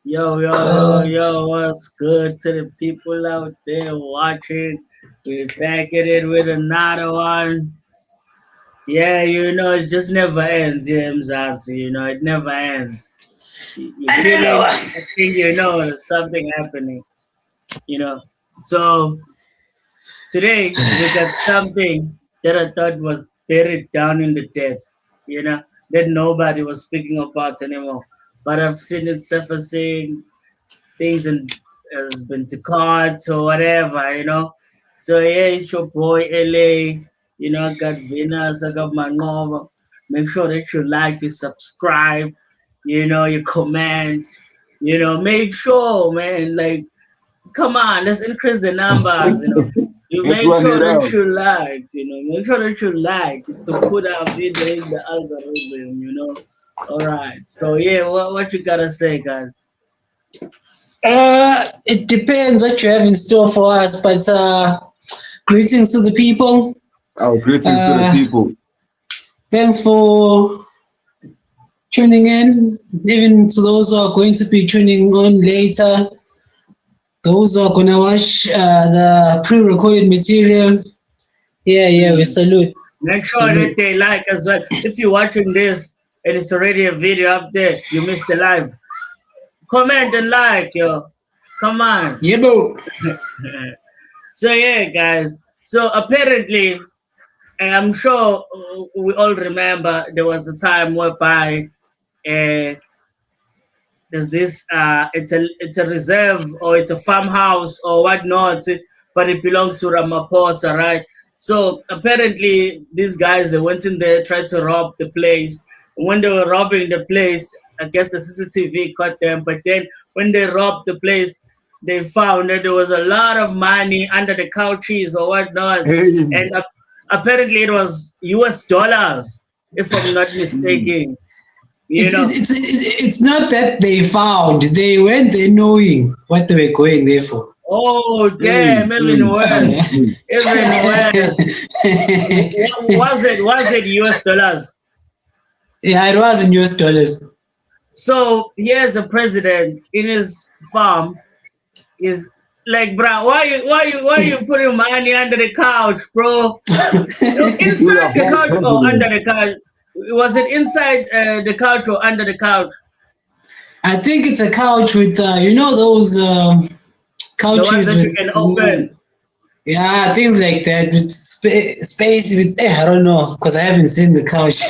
Yo, what's good to the people out there watching? We're back at it with another one. Yeah, it just never ends, yeah, Mzansi, it never ends. You I tune don't in, know. next thing you know, there's something happening, you know. So today we got something that I thought was buried down in the depths, that nobody was speaking about anymore. But I've seen it surfacing things and has been to cards or whatever. So yeah, it's your boy LA. I got Venus, I got Manova. Make sure that you like, you subscribe, you comment, make sure, man, like, come on, let's increase the numbers. You Let's make run sure it that up. you like, make sure that you like to put our video in the algorithm. All right. So yeah, what you gotta say, guys? It depends what you have in store for us, but greetings to the people. Our greetings to the Uh, people. Thanks for tuning in, even to those who are going to be tuning on later, those who are going to watch the pre-recorded material. Yeah, we Mm. salute. Make sure that Salute. they like as well. If you're watching this and it's already a video up there, you missed the live. Comment and like, yo. Come on. Yeah, bro. So yeah, guys. So apparently, and I'm sure we all remember there was a time whereby uh, there's this it's a reserve or it's a farmhouse or whatnot, but it belongs to Ramaphosa, right? So apparently these guys, they went in there, tried to rob the place. When they were robbing the place, I guess the CCTV caught them, but then when they robbed the place, they found that there was a lot of money under the couches or whatnot, Hey. and apparently it was US dollars, if I'm not Mm. mistaken. you It's, know it's, it's, it's not that they found, they went there knowing what they were going there for. Oh, Mm, damn, even mm, mm, worse. mm. Even worse. Was it US dollars? Yeah, it was in US dollars. So here's a president in his farm is like, bro, why you putting money under the couch, bro? With a Inside the whole couch or president. under the couch? Was it inside the couch or under the couch? I think it's a couch with, those The ones couches that you with, can open. yeah, things like that with space with, I don't know, because I haven't seen the couch.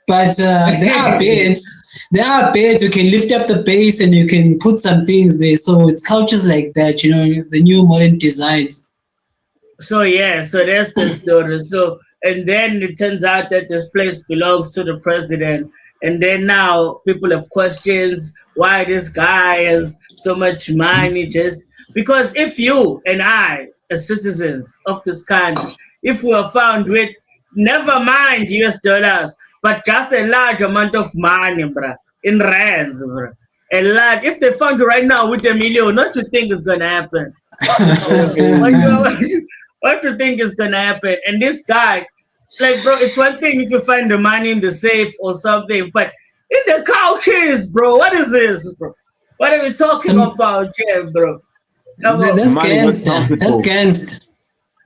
But there are beds. There are beds. You can lift up the base and you can put some things there. So it's couches like that, the new modern designs. So yeah, so that's the story. So and then it turns out that this place belongs to the president. And then now people have questions why this guy has so much money, just because if you and I, as citizens of this country, if we are found with, never mind US dollars, but just a large amount of money, bruh, in rands, bruh. A lot. If they found you right now with 1 million, what you think is gonna happen? What you what you think is gonna happen? And this guy, like, bro, it's one thing if you find the money in the safe or something, but in the couches, bro, what is this, bro? What are we talking Some, about here, bro? that's Money not gangster. counted That's for. gangster.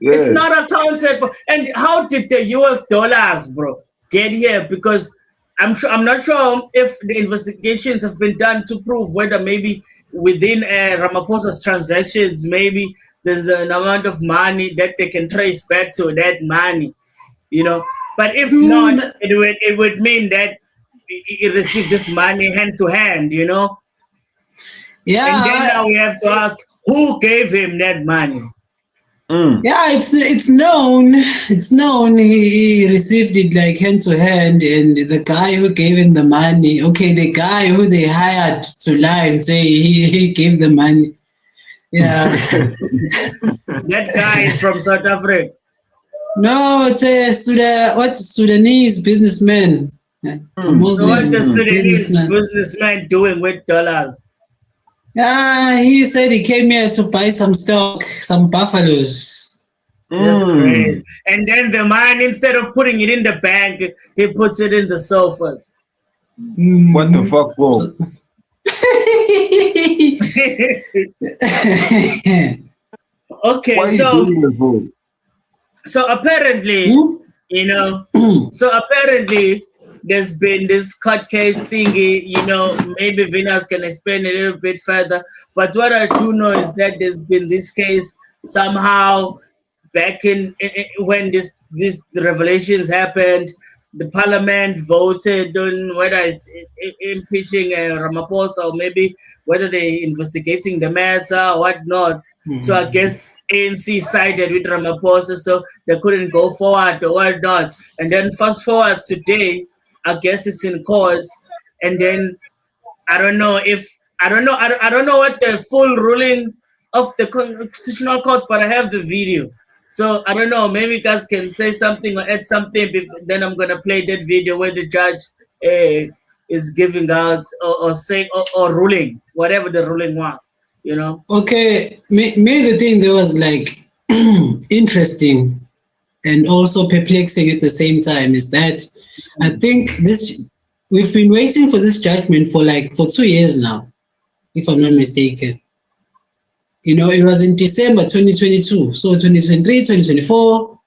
It's Yeah. not accounted for. And how did the US dollars, bro, get here? Because I'm not sure if the investigations have been done to prove whether maybe within Ramaphosa's transactions, maybe there's an amount of money that they can trace back to that money, you know. But if not, Mm, it would mean that he received this money hand to hand. And then yeah, now we have to ask who gave him that money. Mm. yeah, it's known. It's known he received it like hand to hand, and the guy who gave him the money, okay, the guy who they hired to lie and say he gave the money. Yeah. That guy is from South Africa. No, it's a Sudanese businessman, a Mm, So mm, what Muslim the mm. Sudanese businessman. businessman doing with dollars? Yeah, he said he came here to buy some stock, some buffaloes. That's crazy. Mm. And then the man, instead of putting it in the bank, he puts it in the sofas. What the Mhm. fuck, bro? So, Okay, Why are you doing this for? so apparently, you know, so apparently there's been this court case thingy, you know, maybe Venus can explain a little bit further. But what I do know is that there's been this case somehow back when this the revelations happened, the parliament voted on whether it's impeaching Ramaphosa or maybe whether they investigating the matter or whatnot. So I guess ANC sided with Ramaphosa, so they couldn't go forward or whatnot. And then fast forward today, I guess it's in court, and then I don't know if I don't know what the full ruling of the constitutional court, but I have the video. So I don't know. Maybe you guys can say something or add something. Then I'm gonna play that video where the judge is giving out or saying or ruling whatever the ruling was. You know. Okay, me the thing that was like interesting and also perplexing at the same time is that I think we've been waiting for this judgment for 2 years now, if I'm not mistaken. You know, it was in December 2022, so 2023, 2024,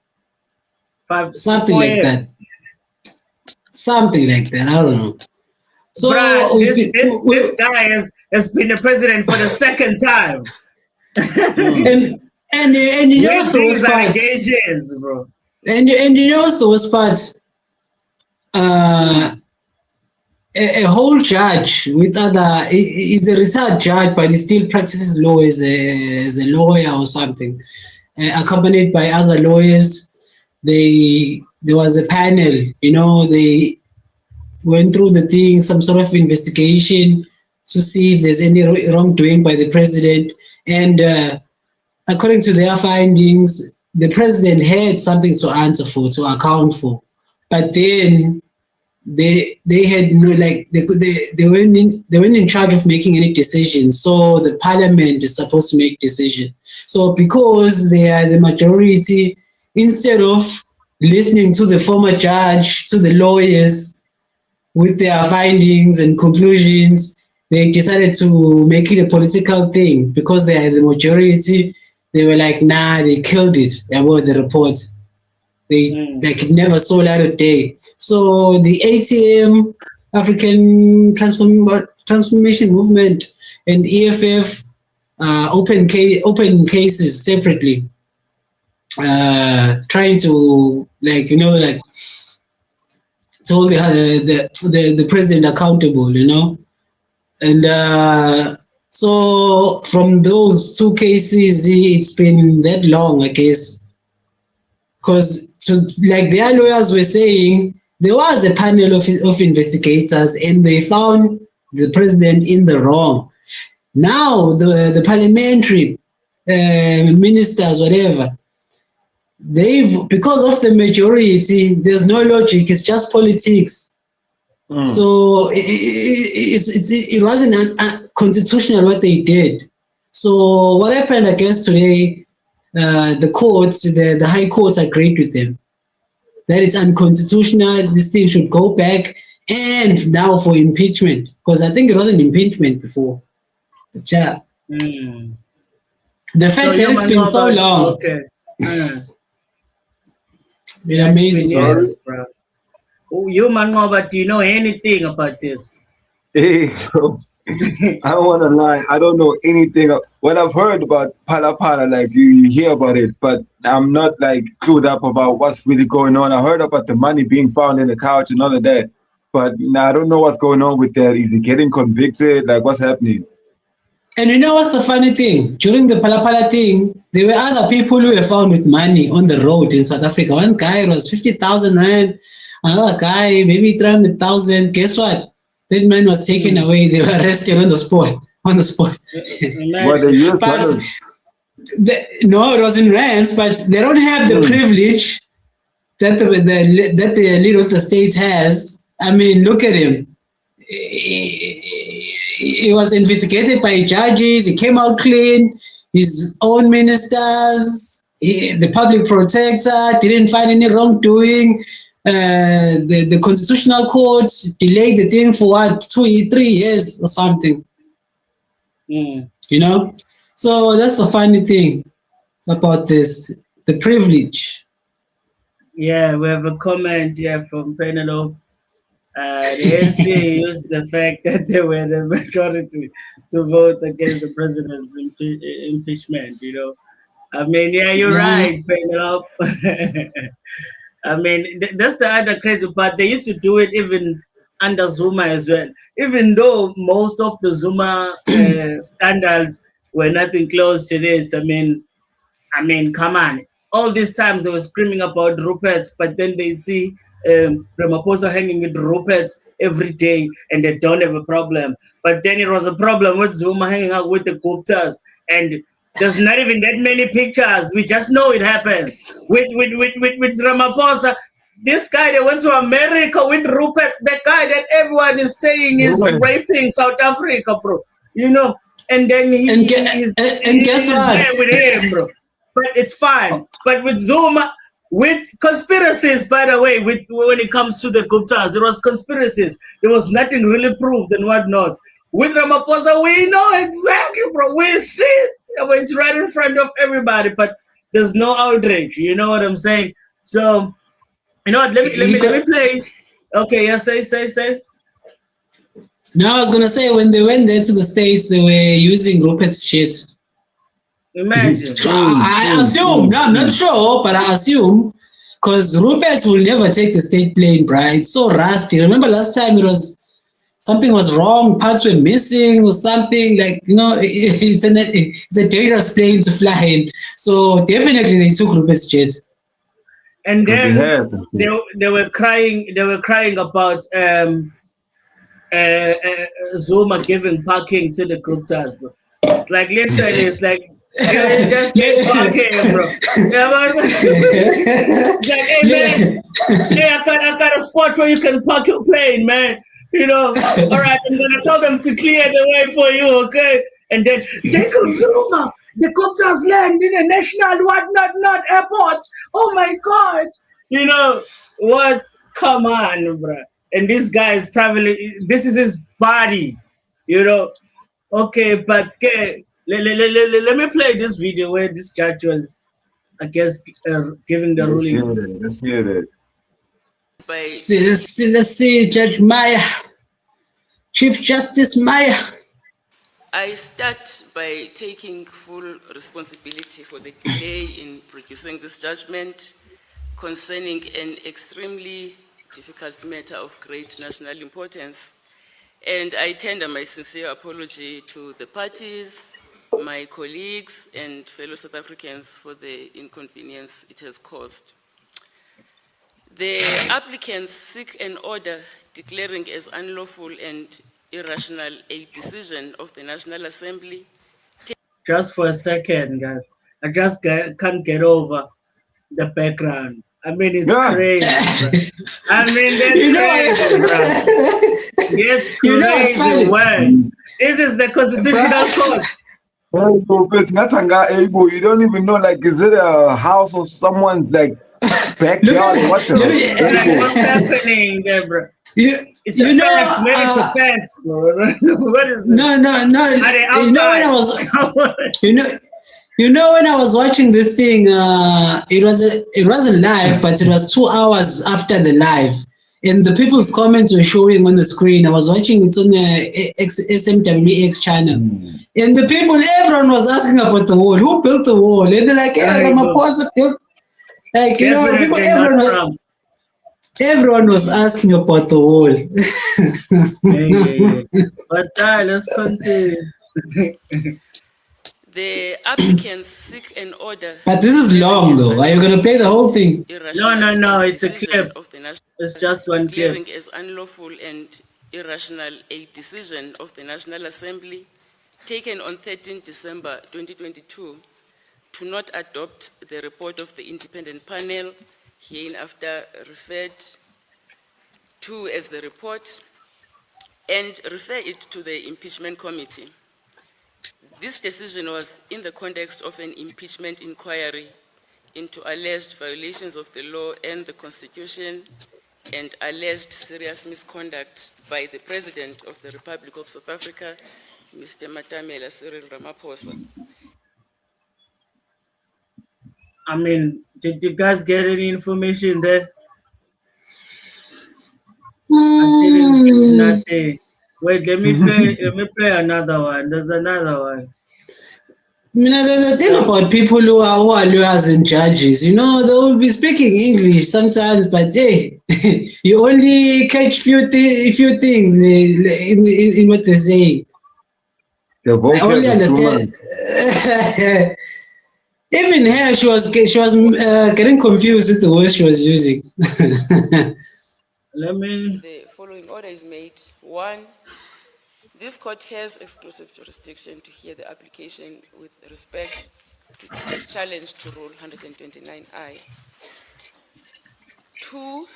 something like that. Something like that, I don't know. So bruh, this guy has been the president for the second time. and you know so was allegations, bro. And you know so was part a whole judge with other is a retired judge, but he still practices law as a lawyer or something, accompanied by other lawyers. There was a panel, you know, they went through the thing, some sort of investigation to see if there's any wrongdoing by the president. And according to their findings, the president had something to answer for, to account for. But then they had no, like they weren't in charge of making any decisions. So the parliament is supposed to make decisions. So because they are the majority, instead of listening to the former judge, to the lawyers with their findings and conclusions, they decided to make it a political thing. Because they are the majority, they were like, nah, they killed it about the report. They like it never saw light of day. So the ATM, African Transformation Movement, and EFF open cases separately, trying to to hold the president accountable, you know. And so from those two cases, it's been that long, I guess. Because, like their lawyers were saying, there was a panel of investigators and they found the president in the wrong. Now, the parliamentary ministers, whatever, because of the majority, there's no logic, it's just politics. So it wasn't constitutional what they did. So what happened, I guess, today, the courts, the high courts agreed with them that it's unconstitutional, this thing should go back, and now for impeachment, because I think it was an impeachment before. But yeah. The fact that it's been so long. Okay. It's amazing. Yes, bro. Oh, you Mangoba, do you know anything about this? Hey, bro. I don't want to lie. I don't know anything. What I've heard about Phala Phala, like you hear about it, but I'm not like clued up about what's really going on. I heard about the money being found in the couch and all of that, but I don't know what's going on with that. Is he getting convicted? Like, what's happening? And you know what's the funny thing? During the Phala Phala thing, there were other people who were found with money on the road in South Africa. One guy was 50,000 rand, another guy maybe 300,000. Guess what? That man was taken away. They were arrested on the spot. What, the US dollars? No, it was in rands, but they don't have the privilege that the leader of the states has. I mean, look at him. He was investigated by judges. He came out clean. His own ministers, the public protector didn't find any wrongdoing. The constitutional court delayed the thing for 3 years or something. Mm. You know, so that's the funny thing about this, the privilege. Yeah, we have a comment here from Penelope. The NCA used the fact that they were the majority to vote against the president's impeachment. I mean, yeah, you're Yeah. right, Penelope. I mean, that's the other crazy part. They used to do it even under Zuma as well. Even though most of the Zuma scandals were nothing close to this. I mean, come on. All these times they were screaming about Ruperts, but then they see Ramaphosa hanging with Ruperts every day and they don't have a problem. But then it was a problem with Zuma hanging out with the Guptas. And there's not even that many pictures. We just know it happens. With Ramaphosa, this guy that went to America with Rupert, the guy that everyone is saying is Right. raping South Africa, bro. And then And, and guess he's what? there with him, bro. But it's fine. But with Zuma, with conspiracies, by the way, when it comes to the Guptas, there was conspiracies. There was nothing really proved and whatnot. With Ramaphosa, we know exactly, bro. We see it. It's right in front of everybody, but there's no outrage. You know what I'm saying? So, you know what? Let me play. Okay, yeah, say. No, I was gonna say when they went there to the States, they were using Rupert's shit. Imagine. So I assume, no, I'm not sure, but I assume because Rupert will never take the state plane, right? It's so rusty. Remember last time it was something was wrong, parts were missing or something. Like it's a dangerous plane to fly in. So definitely they took Rupert's jet. And Because they then had them. they were crying. They were crying about Zuma giving parking to the Guptas, bro. It's like literally, it's like just get parking, bro. Yeah, man. It's like, hey man, hey, I got a spot where you can park your plane, man. All right, I'm gonna tell them to clear the way for you, okay? And then Jacob Zuma, the Guptas land in a national not airport. Oh my God, what? Come on, bro. And this guy is probably this is his body. Okay, but let me play this video where this judge was, I guess, giving the Let's hear ruling. it. Let's hear it. Let's see, Judge Maya, Chief Justice Maya. I start by taking full responsibility for the delay in producing this judgment concerning an extremely difficult matter of great national importance. And I tender my sincere apology to the parties, my colleagues, and fellow South Africans for the inconvenience it has caused. The applicants seek an order declaring as unlawful and irrational a decision of the National Assembly. Just for a second, guys. I just can't get over the background. I mean, it's crazy, bro. I mean, that's crazy, bro. It's crazy. Word. This is the constitutional court. You don't even know, like, is it a house of someone's, like, backyard? What's happening there, bro? It's a fence, man. It's a fence, bro. What is this? No. Are they outside? You know when I was watching this thing, it wasn't live, but it was 2 hours after the live, and the people's comments were showing on the screen. I was watching it on the SMWX channel, and the people, everyone was asking about the wall. Who built the wall? And they're like, "Yeah, Ramaphosa built." Like, everyone was asking about the wall. Yeah. But let's continue. The applicants seek an order. But this is long, though. Are you going to play the whole thing? No. It's a clip. It's just one clip. Declaring as unlawful and irrational a decision of the National Assembly taken on 13 December 2022 to not adopt the report of the independent panel, hereinafter referred to as the report, and refer it to the impeachment committee. This decision was in the context of an impeachment inquiry into alleged violations of the law and the Constitution and alleged serious misconduct by the President of the Republic of South Africa Mr. Matamela Cyril Ramaphosa. I mean, did you guys get any information there? I didn't get nothing. Wait, let me play. Let me play another one. There's another one. There's a thing about people who are lawyers and judges. You know, they will be speaking English sometimes, but hey, you only catch few things in what they're saying. The I vocab only is too understand. much. Even her, she was getting confused with the words she was using. Let me. The following order is made. 1. This court has exclusive jurisdiction to hear the application with respect to challenge to Rule 129I. 2.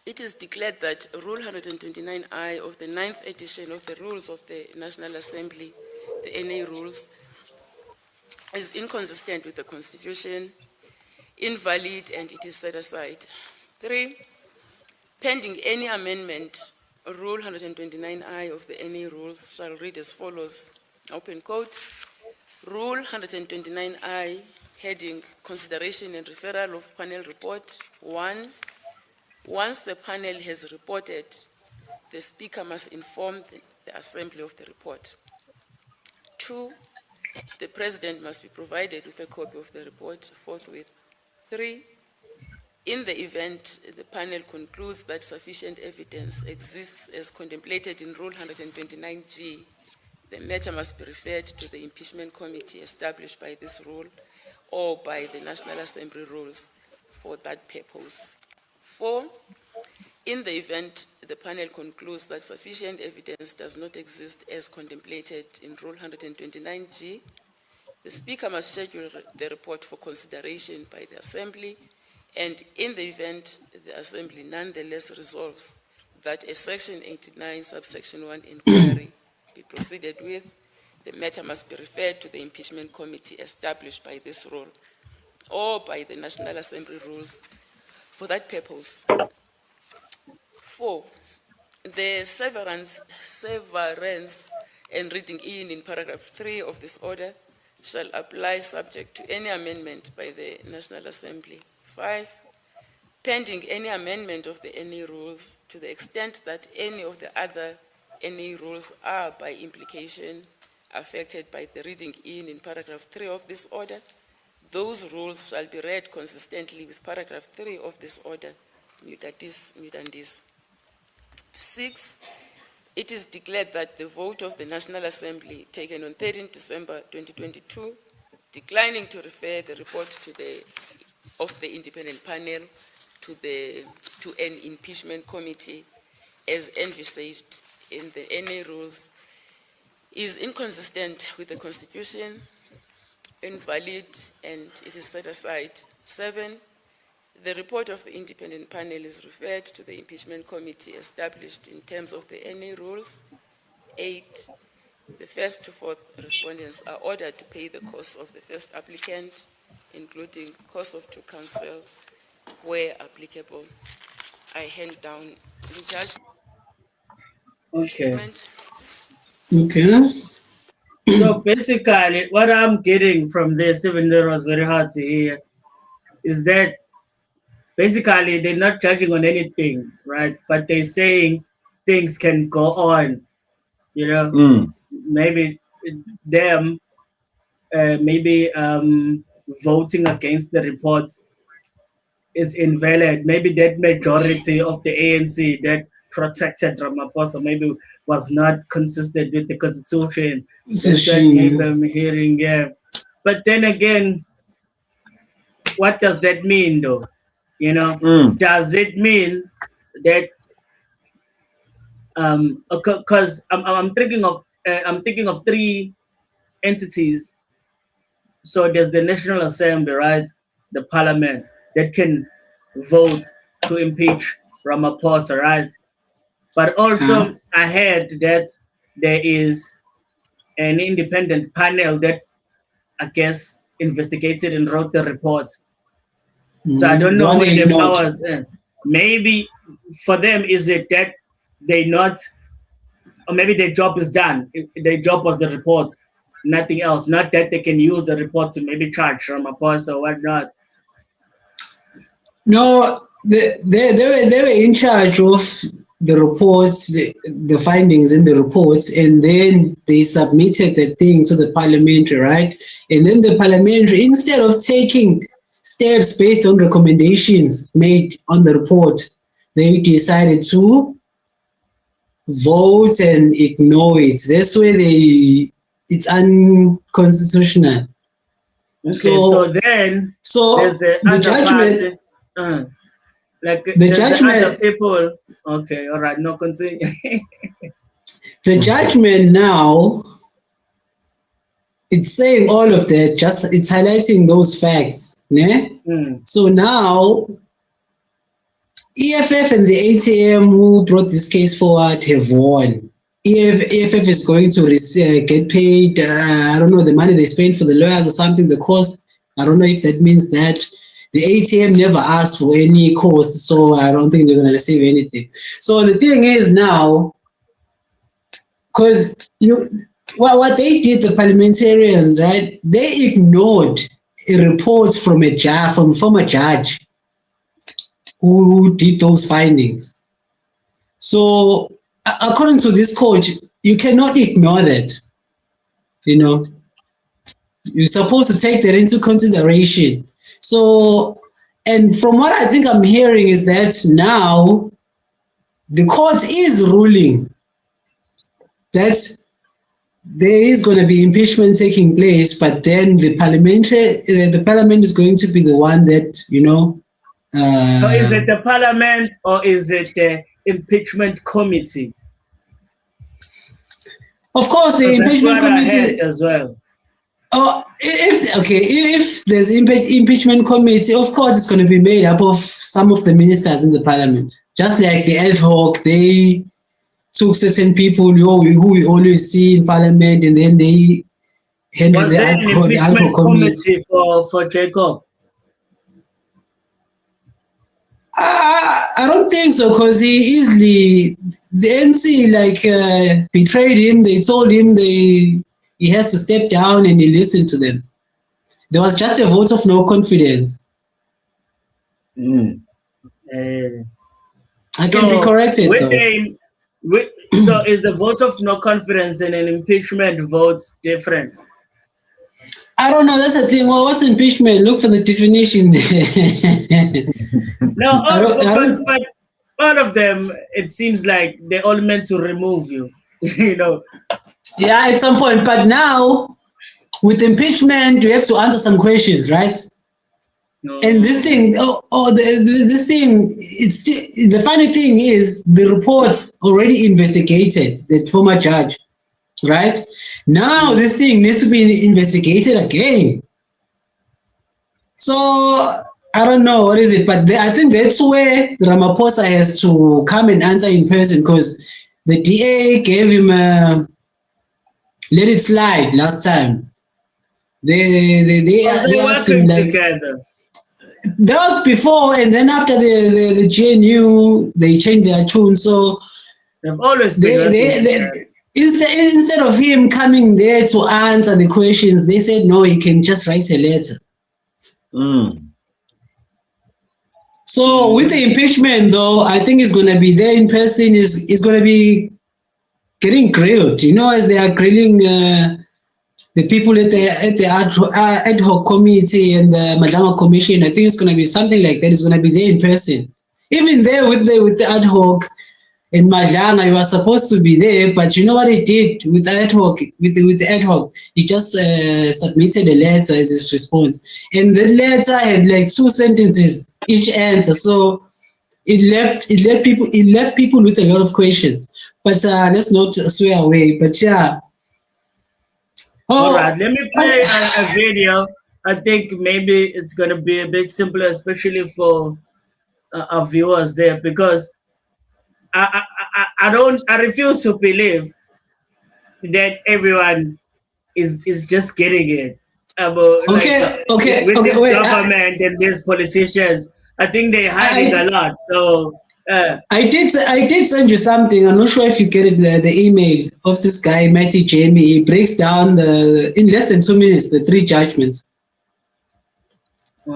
It is declared that Rule 129I of the 9th edition of the Rules of the National Assembly, the NA rules, is inconsistent with the Constitution, invalid, and it is set aside. 3. Pending any amendment, Rule 129I of the NA rules shall read as follows, open quote, Rule 129I, heading Consideration and Referral of Panel Report. 1. Once the panel has reported, the Speaker must inform the Assembly of the report. 2. The President must be provided with a copy of the report forthwith. 3. In the event the panel concludes that sufficient evidence exists as contemplated in Rule 129G, the matter must be referred to the Impeachment Committee established by this rule or by the National Assembly rules for that purpose. 4. In the event the panel concludes that sufficient evidence does not exist as contemplated in Rule 129G, the Speaker must schedule the report for consideration by the Assembly, and in the event the Assembly nonetheless resolves that a Section 89, subsection 1 inquiry be proceeded with, the matter must be referred to the Impeachment Committee established by this rule or by the National Assembly rules for that purpose. 4. The severance and reading in paragraph 3 of this order shall apply subject to any amendment by the National Assembly. 5. Pending any amendment of the NA rules to the extent that any of the other NA rules are by implication affected by the reading in paragraph 3 of this order, those rules shall be read consistently with paragraph 3 of this order, mutatis mutandis. 6. It is declared that the vote of the National Assembly taken on 13 December 2022, declining to refer the report of the independent panel to an impeachment committee as envisaged in the NA rules, is inconsistent with the Constitution, invalid, and it is set aside. 7. The report of the independent panel is referred to the impeachment committee established in terms of the NA rules. 8. The first to fourth respondents are ordered to pay the cost of the first applicant, including cost of two counsel, where applicable. I hand down the judgment. Okay. Okay. So basically, what I'm getting from this, even though it was very hard to hear, is that basically they're not judging on anything, right? But they're saying things can go on, you know, maybe them, maybe voting against the report is invalid. Maybe that majority of the ANC that protected Ramaphosa maybe was not consistent with the Constitution. That's what maybe I'm hearing, yeah. But then again, what does that mean though? You know, does it mean that because I'm thinking of three entities. So there's the National Assembly, right? The Parliament that can vote to impeach Ramaphosa, right? But also I heard that there is an independent panel that I guess investigated and wrote the report. So I don't know where the powers. Maybe for them is it that they not or maybe their job is done. Their job was the report, nothing else. Not that they can use the report to maybe charge Ramaphosa or whatnot. No, they were in charge of the reports, the findings in the reports, and then they submitted the thing to the parliamentary, right? And then the parliamentary, instead of taking steps based on recommendations made on the report, they decided to vote and ignore it. That's where it's unconstitutional. Okay, so then there's the other judgment. Like the judgment. The other people. Okay, all right, no continue. The judgment now, it's saying all of that. Just it's highlighting those facts. Ne? So now, EFF and the ATM who brought this case forward have won. EFF is going to get paid, I don't know, the money they spent for the lawyers or something, the cost. I don't know if that means that. The ATM never asked for any cost, so I don't think they're going to receive anything. So the thing is now, because what they did, the parliamentarians, right, they ignored a report from a judge, from former judge who did those findings. So according to this court, you cannot ignore that. You know, you're supposed to take that into consideration. So, and from what I think I'm hearing is that now the court is ruling that there is going to be impeachment taking place, but then the parliament is going to be the one that, you know. So is it the parliament or is it the impeachment committee? Of course, the impeachment committee as well. Oh, if there's impeachment committee, of course it's going to be made up of some of the ministers in the parliament. Just like the ad hoc, they took certain people who we always see in parliament, and then they handle the ad hoc committee for Jacob. I don't think so, because the NC betrayed him. They told him he has to step down, and he listened to them. There was just a vote of no confidence. I can be corrected. So is the vote of no confidence and an impeachment vote different? I don't know. That's the thing. Well, what's impeachment? Look for the definition there. No, but all of them, it seems like they're all meant to remove you. You know. Yeah, at some point. But now, with impeachment, you have to answer some questions, right? No. And this thing, this thing, the funny thing is the report already investigated the former judge, right? Now this thing needs to be investigated again. So I don't know what is it, but I think that's where Ramaphosa has to come and answer in person, because the DA gave him let it slide last time. They asked him together. That was before, and then after the GNU, they changed their tune. So they've always been instead of him coming there to answer the questions, they said no, he can just write a letter. So with the impeachment, though, I think it's going to be there in person. Is going to be getting grilled, you know, as they are grilling the people at the ad hoc committee and the Madlanga Commission. I think it's going to be something like that. It's going to be there in person. Even there with the ad hoc and Madlanga, you are supposed to be there, but you know what he did with the ad hoc? With the ad hoc, he just submitted a letter as his response, and the letter had like 2 sentences each answer. So it left people with a lot of questions. But let's not swear away. But yeah. All right, let me play a video. I think maybe it's going to be a bit simpler, especially for our viewers there, because I refuse to believe that everyone is just getting it. With this government and these politicians, I think they're hiding a lot. So I did send you something. I'm not sure if you get it. The email of this guy Matty Jamie. He breaks down in less than 2 minutes the 3 judgments.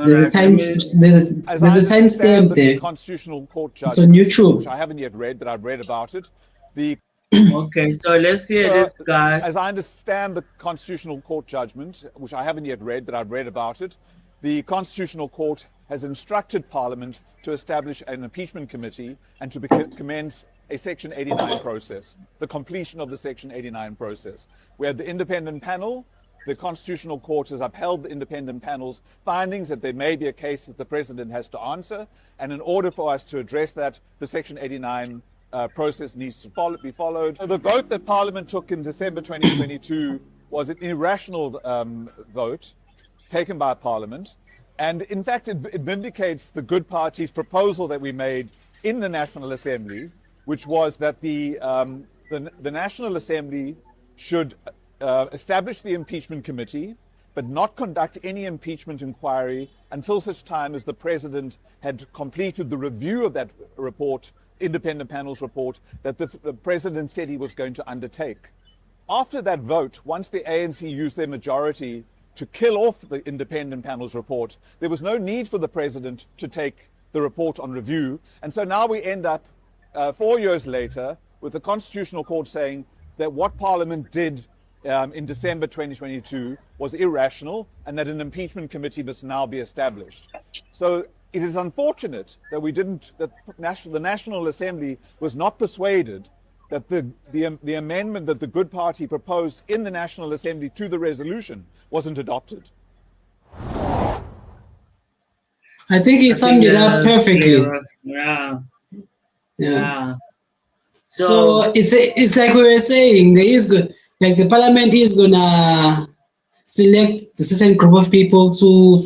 There's a time. There's a timestamp there. Constitutional Court It's on judgment, YouTube. which I haven't yet read, but I've read about it. Okay, so let's hear this guy. As I understand the Constitutional Court judgment, which I haven't yet read, but I've read about it, the Constitutional Court has instructed Parliament to establish an impeachment committee and to commence a Section 89 process, the completion of the Section 89 process. We had the independent panel. The Constitutional Court has upheld the independent panel's findings that there may be a case that the President has to answer, and in order for us to address that, the Section 89 process needs to be followed. The vote that Parliament took in December 2022 was an irrational vote taken by Parliament, and in fact it vindicates the Good Party's proposal that we made in the National Assembly, which was that the National Assembly should establish the impeachment committee, but not conduct any impeachment inquiry until such time as the President had completed the review of that report, independent panel's report, that the President said he was going to undertake. After that vote, once the ANC used their majority to kill off the independent panel's report, there was no need for the President to take the report on review. And so now we end up 4 years later with the Constitutional Court saying that what Parliament did in December 2022 was irrational and that an impeachment committee must now be established. So it is unfortunate that the National Assembly was not persuaded that the amendment that the Good Party proposed in the National Assembly to the resolution wasn't adopted. I think he summed it up perfectly. Yeah. So it's like we were saying, there is good. Like the Parliament is gonna select a certain group of people to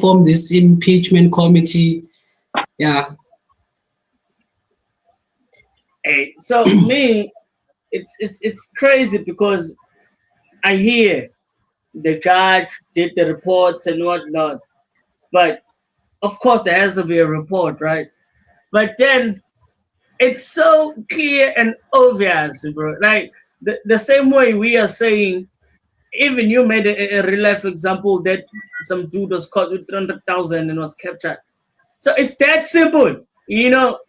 form this impeachment committee. Yeah. Hey, so me, it's crazy because I hear the judge did the reports and whatnot, but of course there has to be a report, right? But then it's so clear and obvious, bro. Like the same way we are saying, even you made a real life example that some dude was caught with 300,000 and was captured. So it's that simple, you know.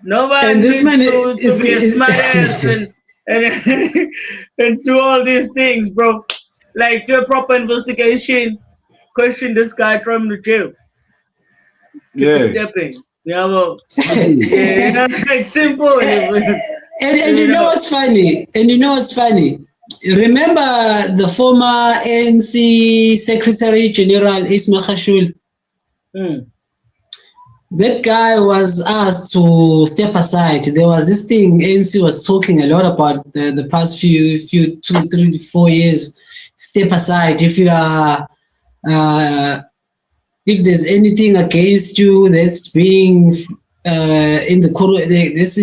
Nobody and this man to be a smart ass and do all these things, bro. Like do a proper investigation, question this guy, throw him to jail. Keep stepping. Yeah, well, it's simple. And you know what's funny? Remember the former ANC Secretary General Ismail Khashoggi? That guy was asked to step aside. There was this thing ANC was talking a lot about the past few 2, 3, 4 years. Step aside if you are if there's anything against you that's being in the court, that's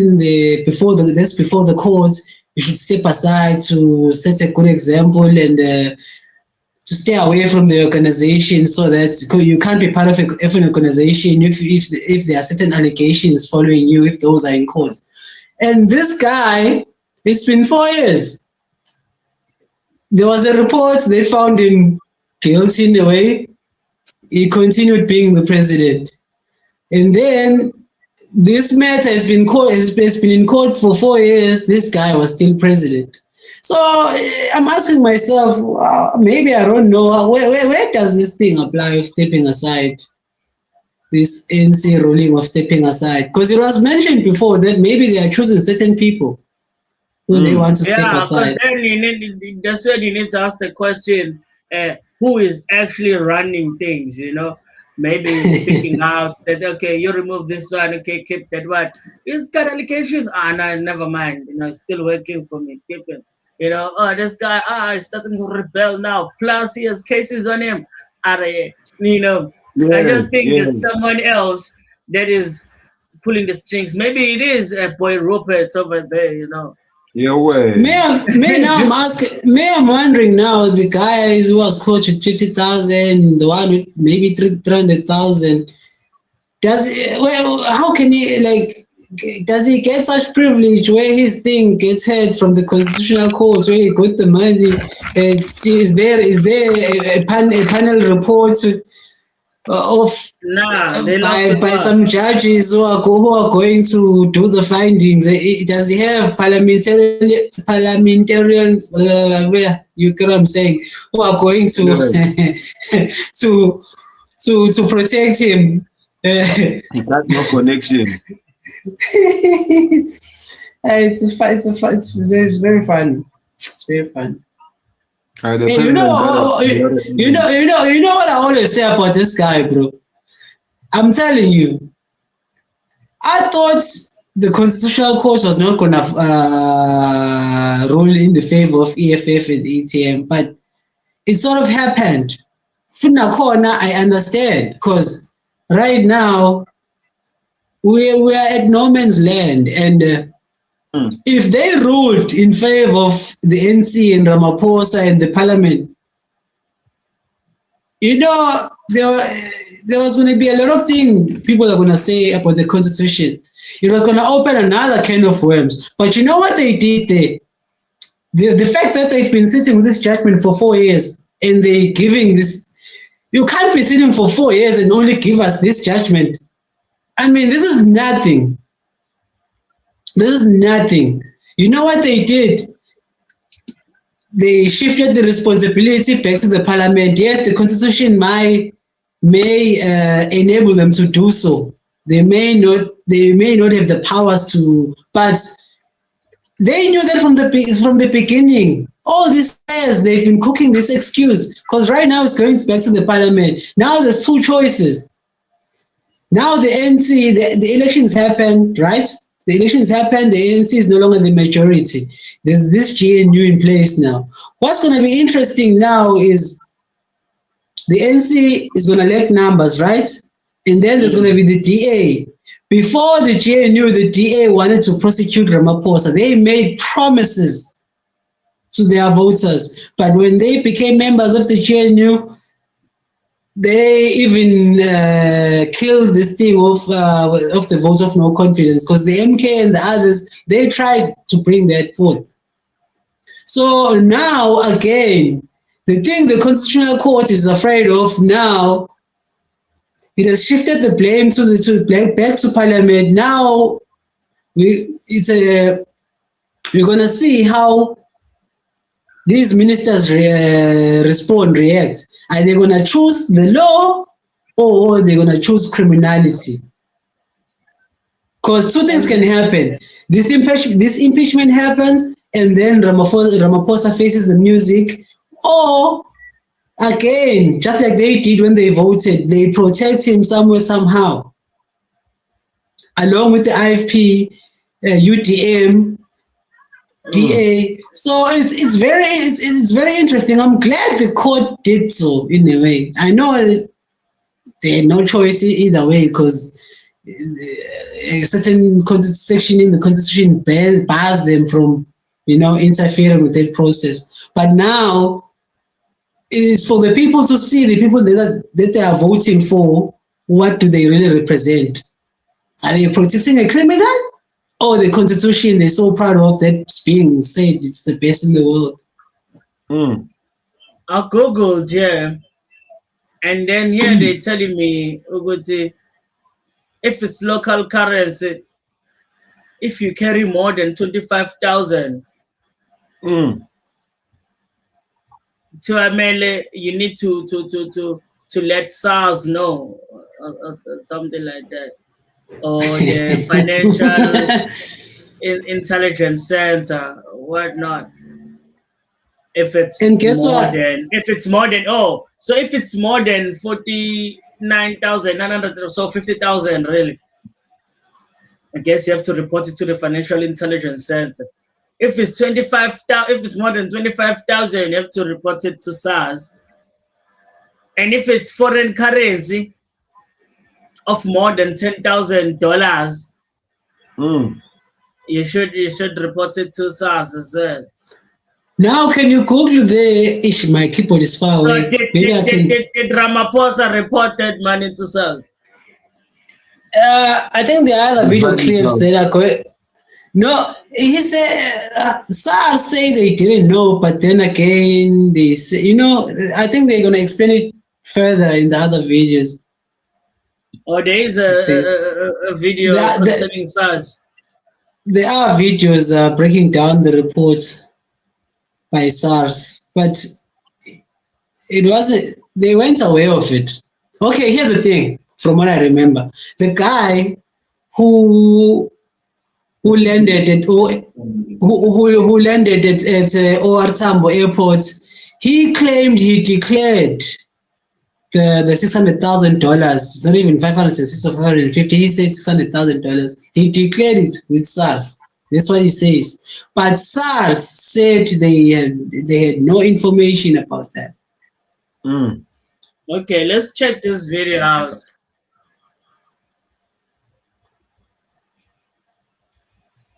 before the courts, you should step aside to set a good example and to stay away from the organization, so that you can't be part of an organization if there are certain allegations following you, if those are in court. And this guy, it's been 4 years. There was a report, they found him guilty in a way. He continued being the president. And then this matter has been in court for 4 years. This guy was still president. So I'm asking myself, maybe I don't know, where does this thing apply of stepping aside? This ANC ruling of stepping aside? Because it was mentioned before that maybe they are choosing certain people who they want to step aside. Then that's where you need to ask the question, who is actually running things, you know? Maybe speaking out that, okay, you remove this one, okay, keep that one. He's got allegations. No, never mind. You know, it's still working for me. Keep it. You know, this guy, he's starting to rebel now. Plus, he has cases on him. You know, I just think there's someone else that is pulling the strings. Maybe it is a boy Rupert over there, you know. Yeah, way. I'm wondering now, the guy who was caught with 50,000, the one with maybe 300,000, how can he, like, does he get such privilege where his thing gets heard from the constitutional court where he got the money? Is there a panel report of by some judges who are going to do the findings? Does he have parliamentarians? You get what I'm saying? Who are going to protect him? He got no connection. It's very fun. It's very fun. You know what I always say about this guy, bro? I'm telling you, I thought the Constitutional Court was not gonna rule in the favor of EFF and ETM, but it sort of happened. Funa corner, I understand, because right now we are at no man's land, and if they ruled in favor of the NC and Ramaphosa and the parliament, you know, there was going to be a lot of things people are going to say about the constitution. It was going to open another can of worms. But you know what they did there? The fact that they've been sitting with this judgment for 4 years and they're giving this, you can't be sitting for 4 years and only give us this judgment. I mean, this is nothing. This is nothing. You know what they did? They shifted the responsibility back to the parliament. Yes, the constitution may enable them to do so. They may not have the powers to, but they knew that from the beginning. All these years they've been cooking this excuse, because right now it's going back to the parliament. Now there's two choices. Now the NC, the elections happened, right? The elections happened, the ANC is no longer the majority. There's this GNU in place now. What's going to be interesting now is the NC is going to elect numbers, right? And then there's going to be the DA. Before the GNU, the DA wanted to prosecute Ramaphosa. They made promises to their voters. But when they became members of the GNU, they even killed this thing of the vote of no confidence, because the MK and the others, they tried to bring that forth. So now again, the thing the Constitutional Court is afraid of now, it has shifted the blame back to Parliament. Now we're gonna see how these ministers react. Are they going to choose the law, or are they going to choose criminality? Because two things can happen. This impeachment happens, and then Ramaphosa faces the music. Or, again, just like they did when they voted, they protect him somewhere, somehow. Along with the IFP, UDM, DA. So it's very interesting. I'm glad the court did so in a way. I know they had no choice either way, because a certain section in the constitution bars them from, interfering with that process. But now it's for the people to see, the people that they are voting for, what do they really represent? Are they protecting a criminal? Oh, the constitution they're so proud of that's being said it's the best in the world. I googled, yeah, and then here they're telling me, Uguti, if it's local currency, if you carry more than 25,000, so I mean, you need to let SARS know, something like that. Or the Financial Intelligence Center, whatnot. If it's more than 49,900, so 50,000 really. I guess you have to report it to the Financial Intelligence Center. If it's 25,000, if it's more than 25,000, you have to report it to SARS. And if it's foreign currency of more than $10,000, you should report it to SARS as well. Now, can you Google my keyboard is far away. So did Ramaphosa report that money to SARS? I think the other video Money clips talk. that are going. No, he said SARS say they didn't know, but then again they say, I think they're gonna explain it further in the other videos. Or there is a video The, concerning SARS. there are videos breaking down the reports by SARS, but it wasn't. They went away of it. Okay, here's the thing. From what I remember, the guy who landed at who landed at OR Tambo Airport, he claimed he declared the $600,000. It's not even 500 or 550. He said $600,000. He declared it with SARS. That's what he says. But SARS said they had no information about that. Mm. Okay, let's check this video out.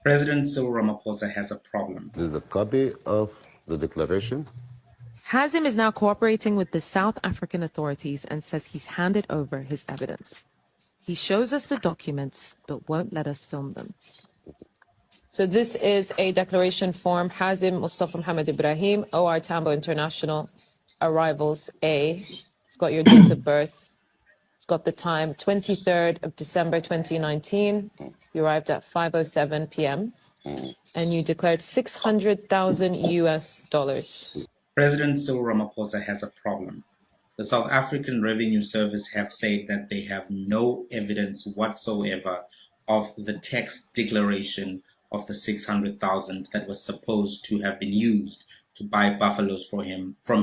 President Cyril Ramaphosa has a problem. This is a copy of the declaration. Hazim is now cooperating with the South African authorities and says he's handed over his evidence. He shows us the documents, but won't let us film them. So this is a declaration form. Hazim Mustafa Mohammed Ibrahim, OR Tambo International, arrivals A. It's got your date of birth. It's got the time, 23rd of December 2019. You arrived at 5:07 p.m. and you declared $600,000 US. President Cyril Ramaphosa has a problem. The South African Revenue Service have said that they have no evidence whatsoever of the text declaration of the 600,000 that was supposed to have been used to buy buffaloes from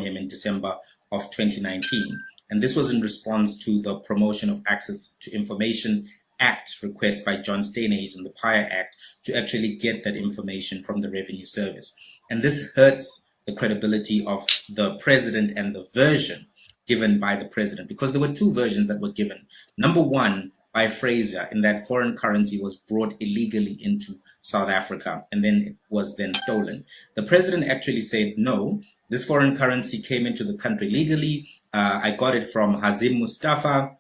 him in December of 2019. And this was in response to the Promotion of Access to Information Act request by John Steinage and the PIA Act to actually get that information from the Revenue Service. And this hurts the credibility of the president and the version given by the president, because there were two versions that were given. Number one, by Fraser, in that foreign currency was brought illegally into South Africa and then it was then stolen. The president actually said, no, this foreign currency came into the country legally. I got it from Hazim Mustafa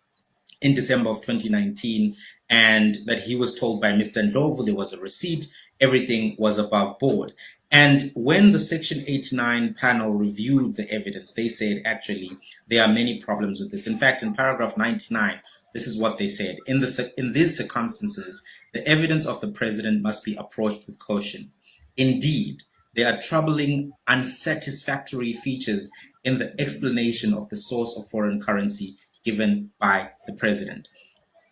in December of 2019, and that he was told by Mr. Ndlovu there was a receipt, everything was above board. And when the Section 89 panel reviewed the evidence, they said, actually, there are many problems with this. In fact, in paragraph 99, this is what they said. In these circumstances, the evidence of the president must be approached with caution. Indeed, there are troubling, unsatisfactory features in the explanation of the source of foreign currency given by the president.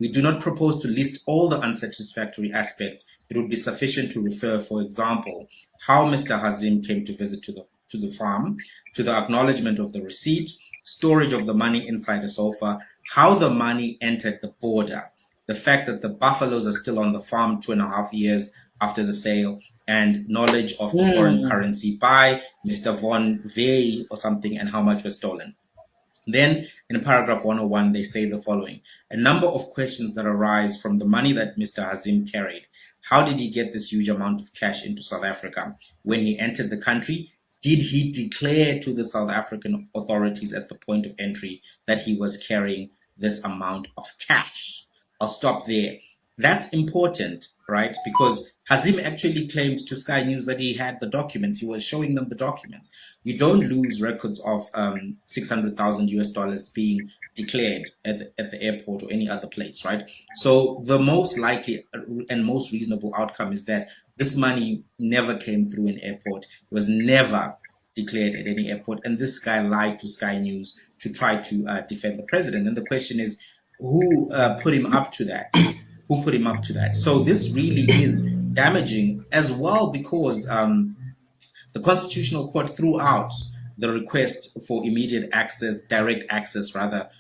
We do not propose to list all the unsatisfactory aspects. It would be sufficient to refer, for example, how Mr. Hazim came to visit to the farm, to the acknowledgement of the receipt, storage of the money inside the sofa, how the money entered the border, the fact that the buffaloes are still on the farm 2.5 years after the sale, and knowledge of the foreign currency by Mr. Von Vey or something, and how much was stolen. Then in paragraph 101, they say the following: a number of questions that arise from the money that Mr. Hazim carried. How did he get this huge amount of cash into South Africa? When he entered the country, did he declare to the South African authorities at the point of entry that he was carrying this amount of cash? I'll stop there. That's important, right? Because Hazim actually claimed to Sky News that he had the documents. He was showing them the documents. You don't lose records of $600,000 US being declared at the airport or any other place, right? So the most likely and most reasonable outcome is that this money never came through an airport. It was never declared at any airport. And this guy lied to Sky News to try to defend the president. And the question is, who put him up to that? Who put him up to that? So this really is damaging as well, because the Constitutional Court threw out the request for immediate access, direct access rather,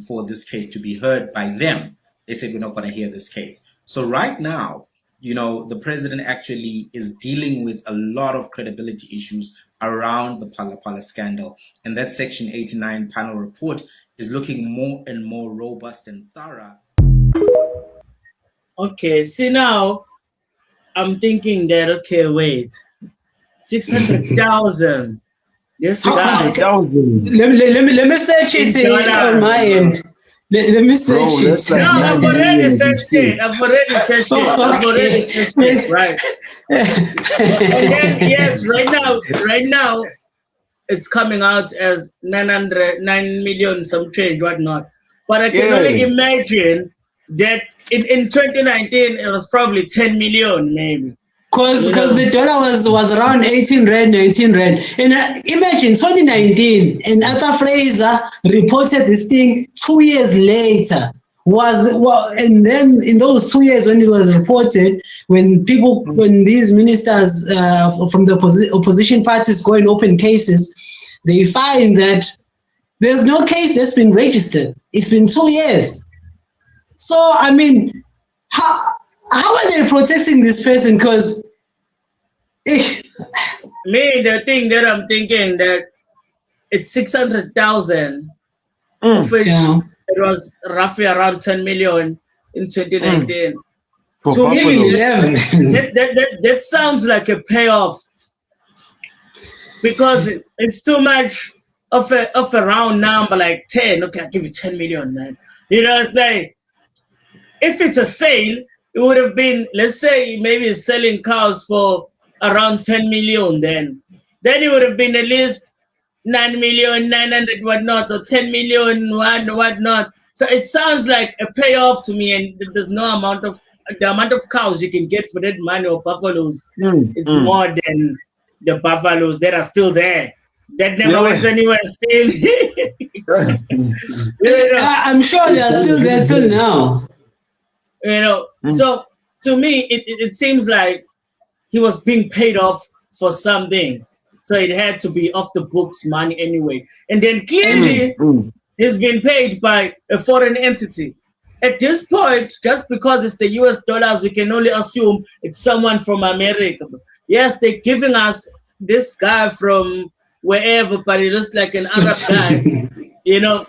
for this case to be heard by them. They said, we're not going to hear this case. So right now, you know, the president actually is dealing with a lot of credibility issues around the Phala Phala scandal. And that Section 89 panel report is looking more and more robust and thorough. Okay, see now, I'm thinking that, okay, wait, 600,000. This guy. 600,000. Let me search it on my end. Let me search it. that's like No, I've 90 already million searched it. I've already searched it. I've already searched it. Right. And then yes, right now, it's coming out as 9 million some change, whatnot. But I can only Yeah. imagine that in 2019 it was probably 10 million maybe. Because You know? the dollar was around 18 rand, 19 rand. And imagine 2019, and Arthur Fraser reported this thing 2 years later. And then in those 2 years when it was reported, when these ministers from the opposition parties go and open cases, they find that there's no case that's been registered. It's been 2 years. So, I mean, how are they protecting this person? Because me, the thing that I'm thinking that it's 600,000, of which it was roughly around 10 million in 2019. For To me, Buffalo. that sounds like a payoff because it's too much of a round number, like 10. Okay, I'll give you 10 million, man. You know, it's like if it's a sale, it would have been, let's say, maybe it's selling cows for around 10 million. Then it would have been at least 9 million, 900 whatnot, or 10 million whatnot. So it sounds like a payoff to me, and there's no amount of the amount of cows you can get for that money or buffaloes. It's more than the buffaloes that are still there. That never went anywhere still. You know? I'm sure they are still there till now. You know, so to me, it seems like he was being paid off for something. So it had to be off the books money anyway. And then clearly, he's been paid by a foreign entity. At this point, just because it's the US dollars, we can only assume it's someone from America. Yes, they're giving us this guy from wherever, but he looks like an Arab guy. You know,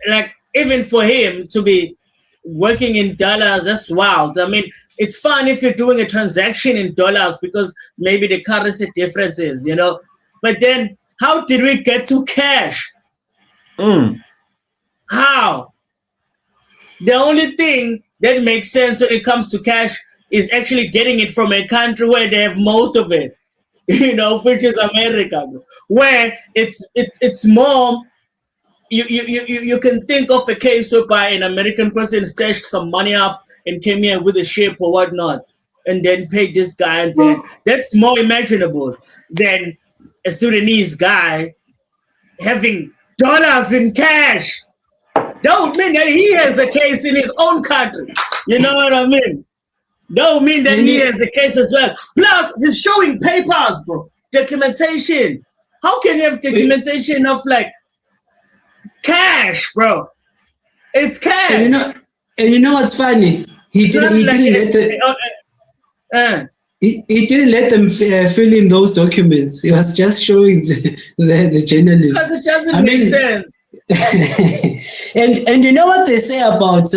like even for him to be working in dollars, that's wild. I mean, it's fun if you're doing a transaction in dollars because maybe the currency differences, you know. But then how did we get to cash? How? The only thing that makes sense when it comes to cash is actually getting it from a country where they have most of it, you know, which is America, where it's more. You can think of a case whereby an American person stashed some money up and came here with a ship or whatnot, and then paid this guy, and then that's more imaginable than a Sudanese guy having dollars in cash. Don't mean that he has a case in his own country. You know what I mean? Don't mean that he has a case as well. Plus, he's showing papers, bro. Documentation. How can you have documentation of like cash, bro? It's cash. And you know what's funny? He didn't let them fill in those documents. He was just showing the journalists. Because it doesn't make sense. and you know what they say about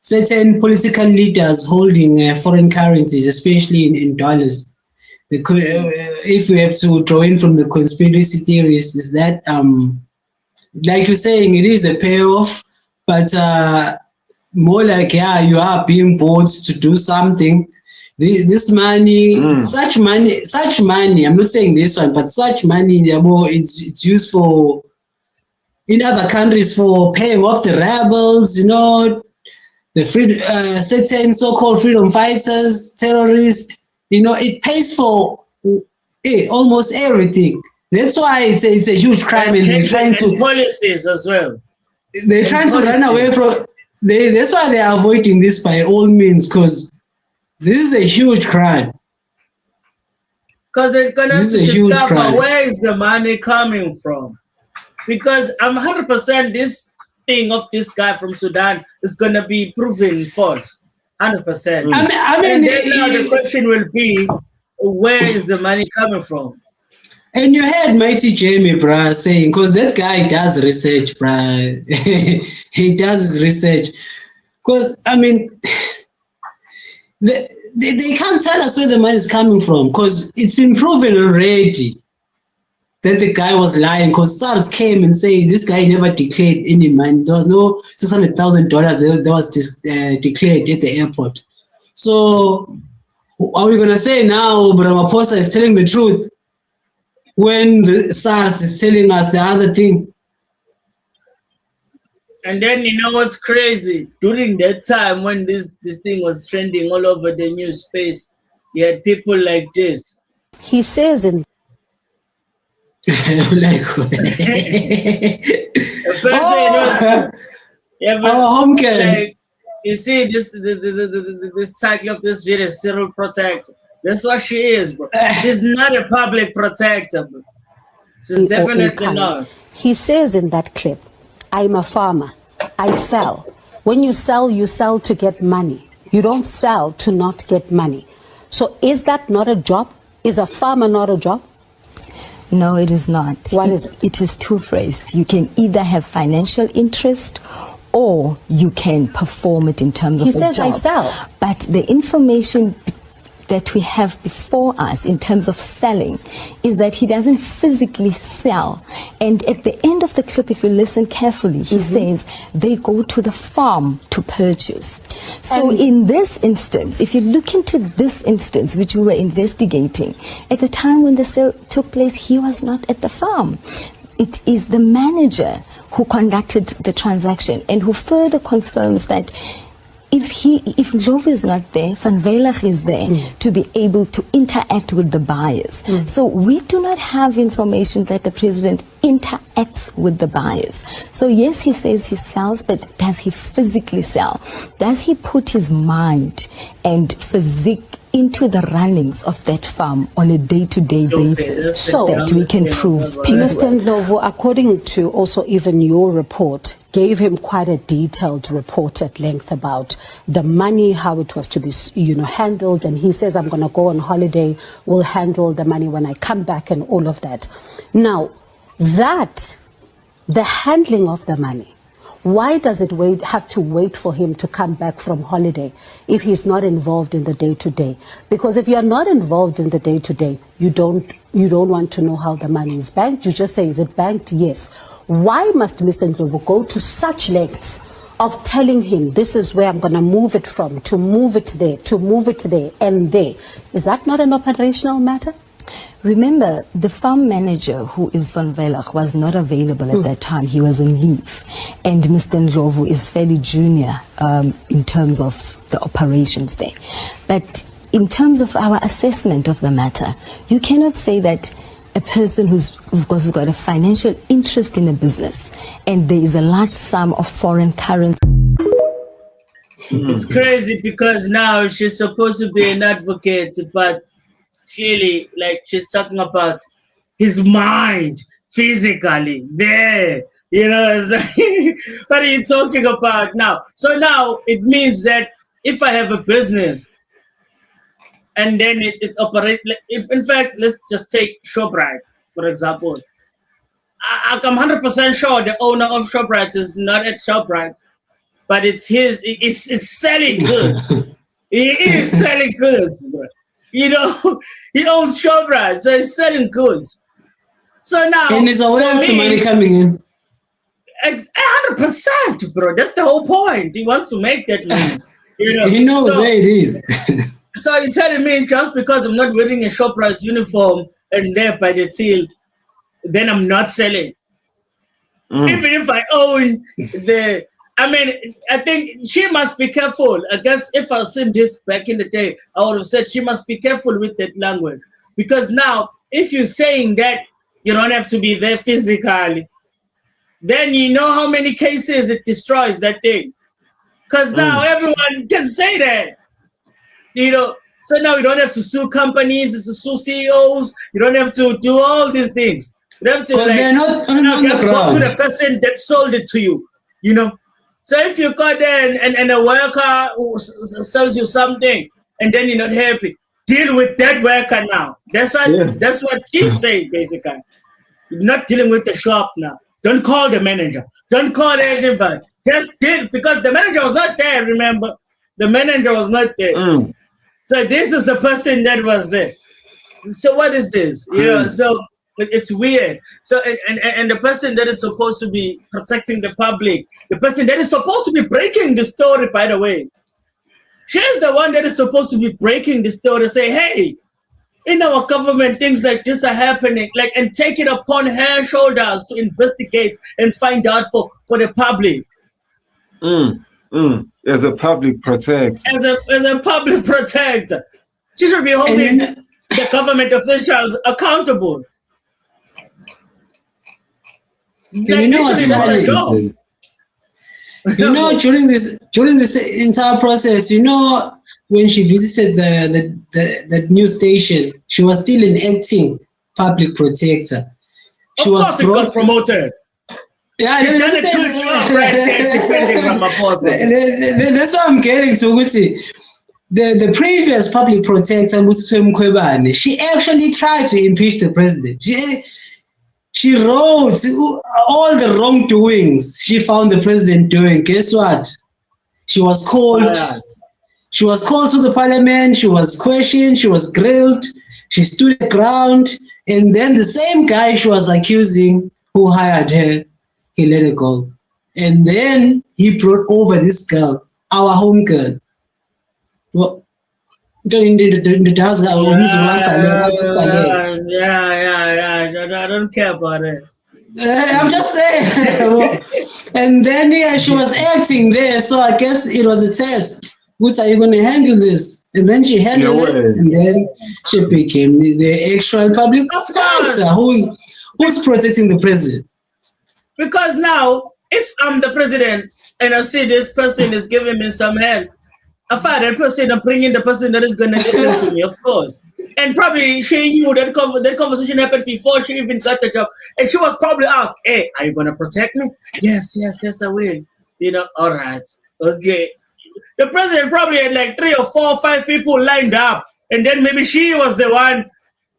certain political leaders holding foreign currencies, especially in dollars. If we have to draw in from the conspiracy theorists, is that like you're saying, it is a payoff, but more like, you are being bought to do something. This money, such money, I'm not saying this one, but such money, it's used for, in other countries, for paying off the rebels, you know, the certain so-called freedom fighters, terrorists, you know, it pays for almost everything. That's why it's a huge crime, and they're trying to policies as well. They're trying to run away from. That's why they are avoiding this by all means, because this is a huge crime. Because they're gonna have to discover where is the money coming from. Because I'm 100% this thing of this guy from Sudan is gonna be proven false. 100%. I mean, and then now the question will be, where is the money coming from? And you heard Mighty Jamie, bruh, saying, because that guy does research, bruh. He does his research. Because, I mean, they can't tell us where the money is coming from, because it's been proven already. that the guy was lying because SARS came and said this guy never declared any money. There was no $600,000 that was declared at the airport. So are we going to say now Ramaphosa is telling the truth when the SARS is telling us the other thing? And then you know what's crazy? During that time when this thing was trending all over the news space, you had people like this. He says in you see this title of this video, Cyril Protector. That's what she is, bro. She's not a public protector, bro. She's definitely not. He says in that clip, I'm a farmer. I sell. When you sell to get money. You don't sell to not get money. So is that not a job? Is a farmer not a job? No, it is not. What is it? It is two-phrased. You can either have financial interest or you can perform it in terms of a job. He says I sell. But the information that we have before us in terms of selling is that he doesn't physically sell. And at the end of the clip, if you listen carefully, he says they go to the farm to purchase. So in this instance, if you look into this instance, which we were investigating, at the time when the sale took place, he was not at the farm. It is the manager who conducted the transaction and who further confirms that if Ndlovu is not there, Van Veilig is there to be able to interact with the buyers. So we do not have information that the president interacts with the buyers. So yes, he says he sells, but does he physically sell? Does he put his mind and physique into the runnings of that farm on a day-to-day basis so that we can prove Mr. Ndlovu, according to also even your report, gave him quite a detailed report at length about the money, how it was to be, handled. And he says, I'm going to go on holiday, we'll handle the money when I come back and all of that. Now, the handling of the money, why does it have to wait for him to come back from holiday if he's not involved in the day-to-day? Because if you're not involved in the day-to-day, you don't want to know how the money is banked. You just say, is it banked? Yes. Why must Mr. Ndlovu go to such lengths of telling him this is where I'm going to move it from, to move it there, to move it there and there? Is that not an operational matter? Remember, the farm manager, who is Van Veilig, was not available at that time. He was on leave. And Mr. Ndlovu is fairly junior in terms of the operations there. But in terms of our assessment of the matter, you cannot say that a person who's got a financial interest in a business and there is a large sum of foreign currency. It's crazy because now she's supposed to be an advocate, but really, she's talking about his mind physically there. What are you talking about now? So now it means that if I have a business and then it's operate, if in fact, let's just take ShopRite, for example. I'm 100% sure the owner of ShopRite is not at ShopRite, but it's his, it's selling goods. He is selling goods, bro. He owns ShopRite, so he's selling goods. So now, and he's aware of the money coming in. 100%, bro. That's the whole point. He wants to make that money. He knows where it is. So you're telling me just because I'm not wearing a ShopRite uniform and there by the till, then I'm not selling? Even if I own I think she must be careful. I guess if I seen this back in the day, I would have said she must be careful with that language. Because now, if you're saying that you don't have to be there physically, then you know how many cases it destroys that thing. Because now everyone can say that. So now you don't have to sue companies, to sue CEOs. You don't have to do all these things. You have to they're not just go to the person that sold it to you. So if you go there and a worker who sells you something and then you're not happy, deal with that worker now. That's what she's saying, basically. You're not dealing with the shop now. Don't call the manager. Don't call anybody. Just deal, because the manager was not there, remember? The manager was not there. So this is the person that was there. So what is this? So It's weird. So and the person that is supposed to be protecting the public, the person that is supposed to be breaking the story, by the way, she's the one that is supposed to be breaking the story, say, hey, in our government, things like this are happening, like, and take it upon her shoulders to investigate and find out for the public. As a public protector. As a public protector. She should be holding the government officials accountable. You know what's funny? You know, during this entire process, you know, when she visited the news station, she was still an acting public protector. She was promoted. Yeah, she done a good job right there defending Ramaphosa. That's what I'm getting to. The previous public protector, Muslim Kwebane, she actually tried to impeach the president. She wrote all the wrongdoings she found the president doing. Guess what? She was called. She was called to the parliament. She was questioned. She was grilled. She stood her ground. And then the same guy she was accusing, who hired her, he let her go. And then he brought over this girl, our home girl. Well, I don't care about it. I'm just saying. And then she was acting there, so I guess it was a test. Which are you going to handle this? And then she handled it, and then she became the actual public protector who's protecting the president. Because now, if I'm the president and I see this person is giving me some help, I find that person and bring in the person that is going to listen to me, of course. And probably she knew that conversation happened before she even got the job. And she was probably asked, hey, are you going to protect me? Yes, I will. You know, all right, okay. The president probably had like 3 or 4 or 5 people lined up. And then maybe she was the one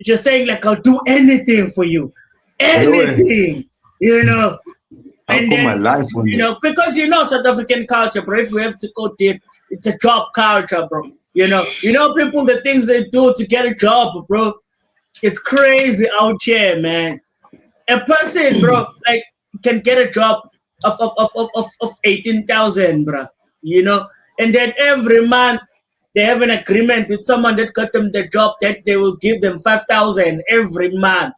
just saying like, I'll do anything for you. Anything, you know. And then, my life on you know, because you know South African culture, bro, if we have to go deep, it's a job culture, bro. You know people, the things they do to get a job, bro. It's crazy out here, man. A person, bro, like can get a job of 18,000, bro. You know, and then every month they have an agreement with someone that got them the job that they will give them 5,000 every month.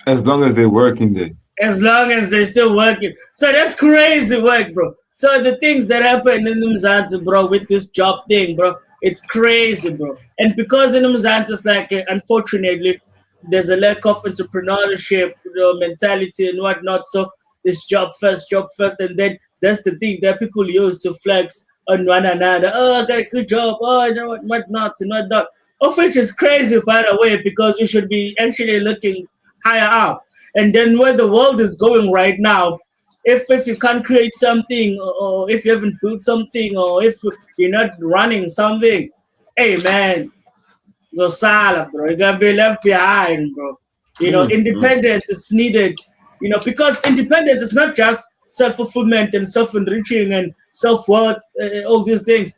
As long as they're working there. As long as they're still working. So that's crazy work, bro. So the things that happen in Mzansi, bro, with this job thing, bro, it's crazy, bro. And because in Mzansi, it's like, unfortunately, there's a lack of entrepreneurship, you know, mentality and whatnot. So this job first, and then that's the thing that people use to flex on one another. Oh, I got a good job. Oh, you know whatnot and whatnot. Of which is crazy, by the way, because you should be actually looking higher up. And then where the world is going right now, if you can't create something, or if you haven't built something, or if you're not running something, hey man, Zosala, bro, you're gonna be left behind, bro. You know, independence is needed, you know, because independence is not just self-fulfillment and self-enriching and self-worth, all these things.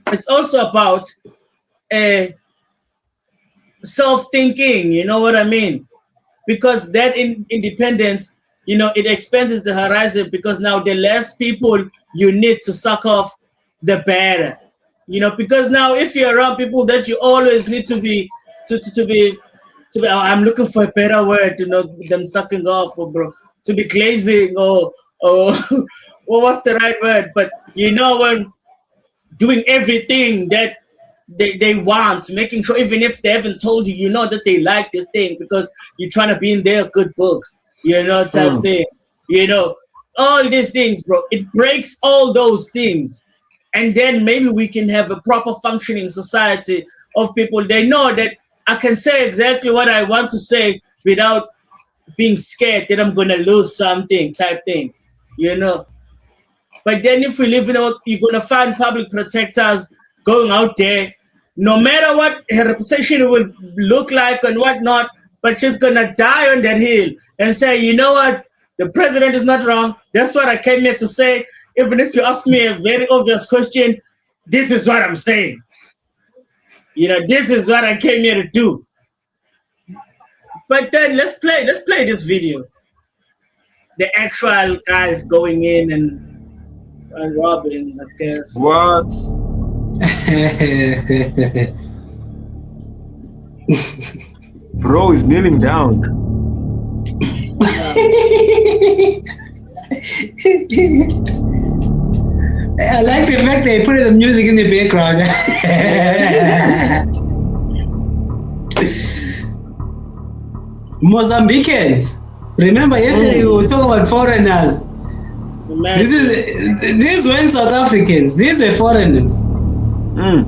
It's also about self-thinking, you know what I mean? Because that independence, you know, it expands the horizon, because now the less people you need to suck off, the better. You know, because now if you're around people that you always need to be, I'm looking for a better word, you know, than sucking off, or bro, to be glazing, or what's the right word? But you know, when doing everything that they want, making sure even if they haven't told you, you know that they like this thing because you're trying to be in their good books, you know, type thing. You know, all these things, bro, it breaks all those things. And then maybe we can have a proper functioning society of people. They know that I can say exactly what I want to say without being scared that I'm going to lose something type thing, you know. But then if we live in a, you're going to find public protectors going out there, no matter what her reputation will look like and whatnot, but she's going to die on that hill and say, you know what, the president is not wrong. That's what I came here to say. Even if you ask me a very obvious question, this is what I'm saying. You know, this is what I came here to do. But then let's play this video. The actual guys going in and robbing, I guess. What? Bro is kneeling down. I like the fact they put the music in the background. Mozambicans. Remember yesterday we were talking about foreigners. These weren't South Africans. These were foreigners. Wow.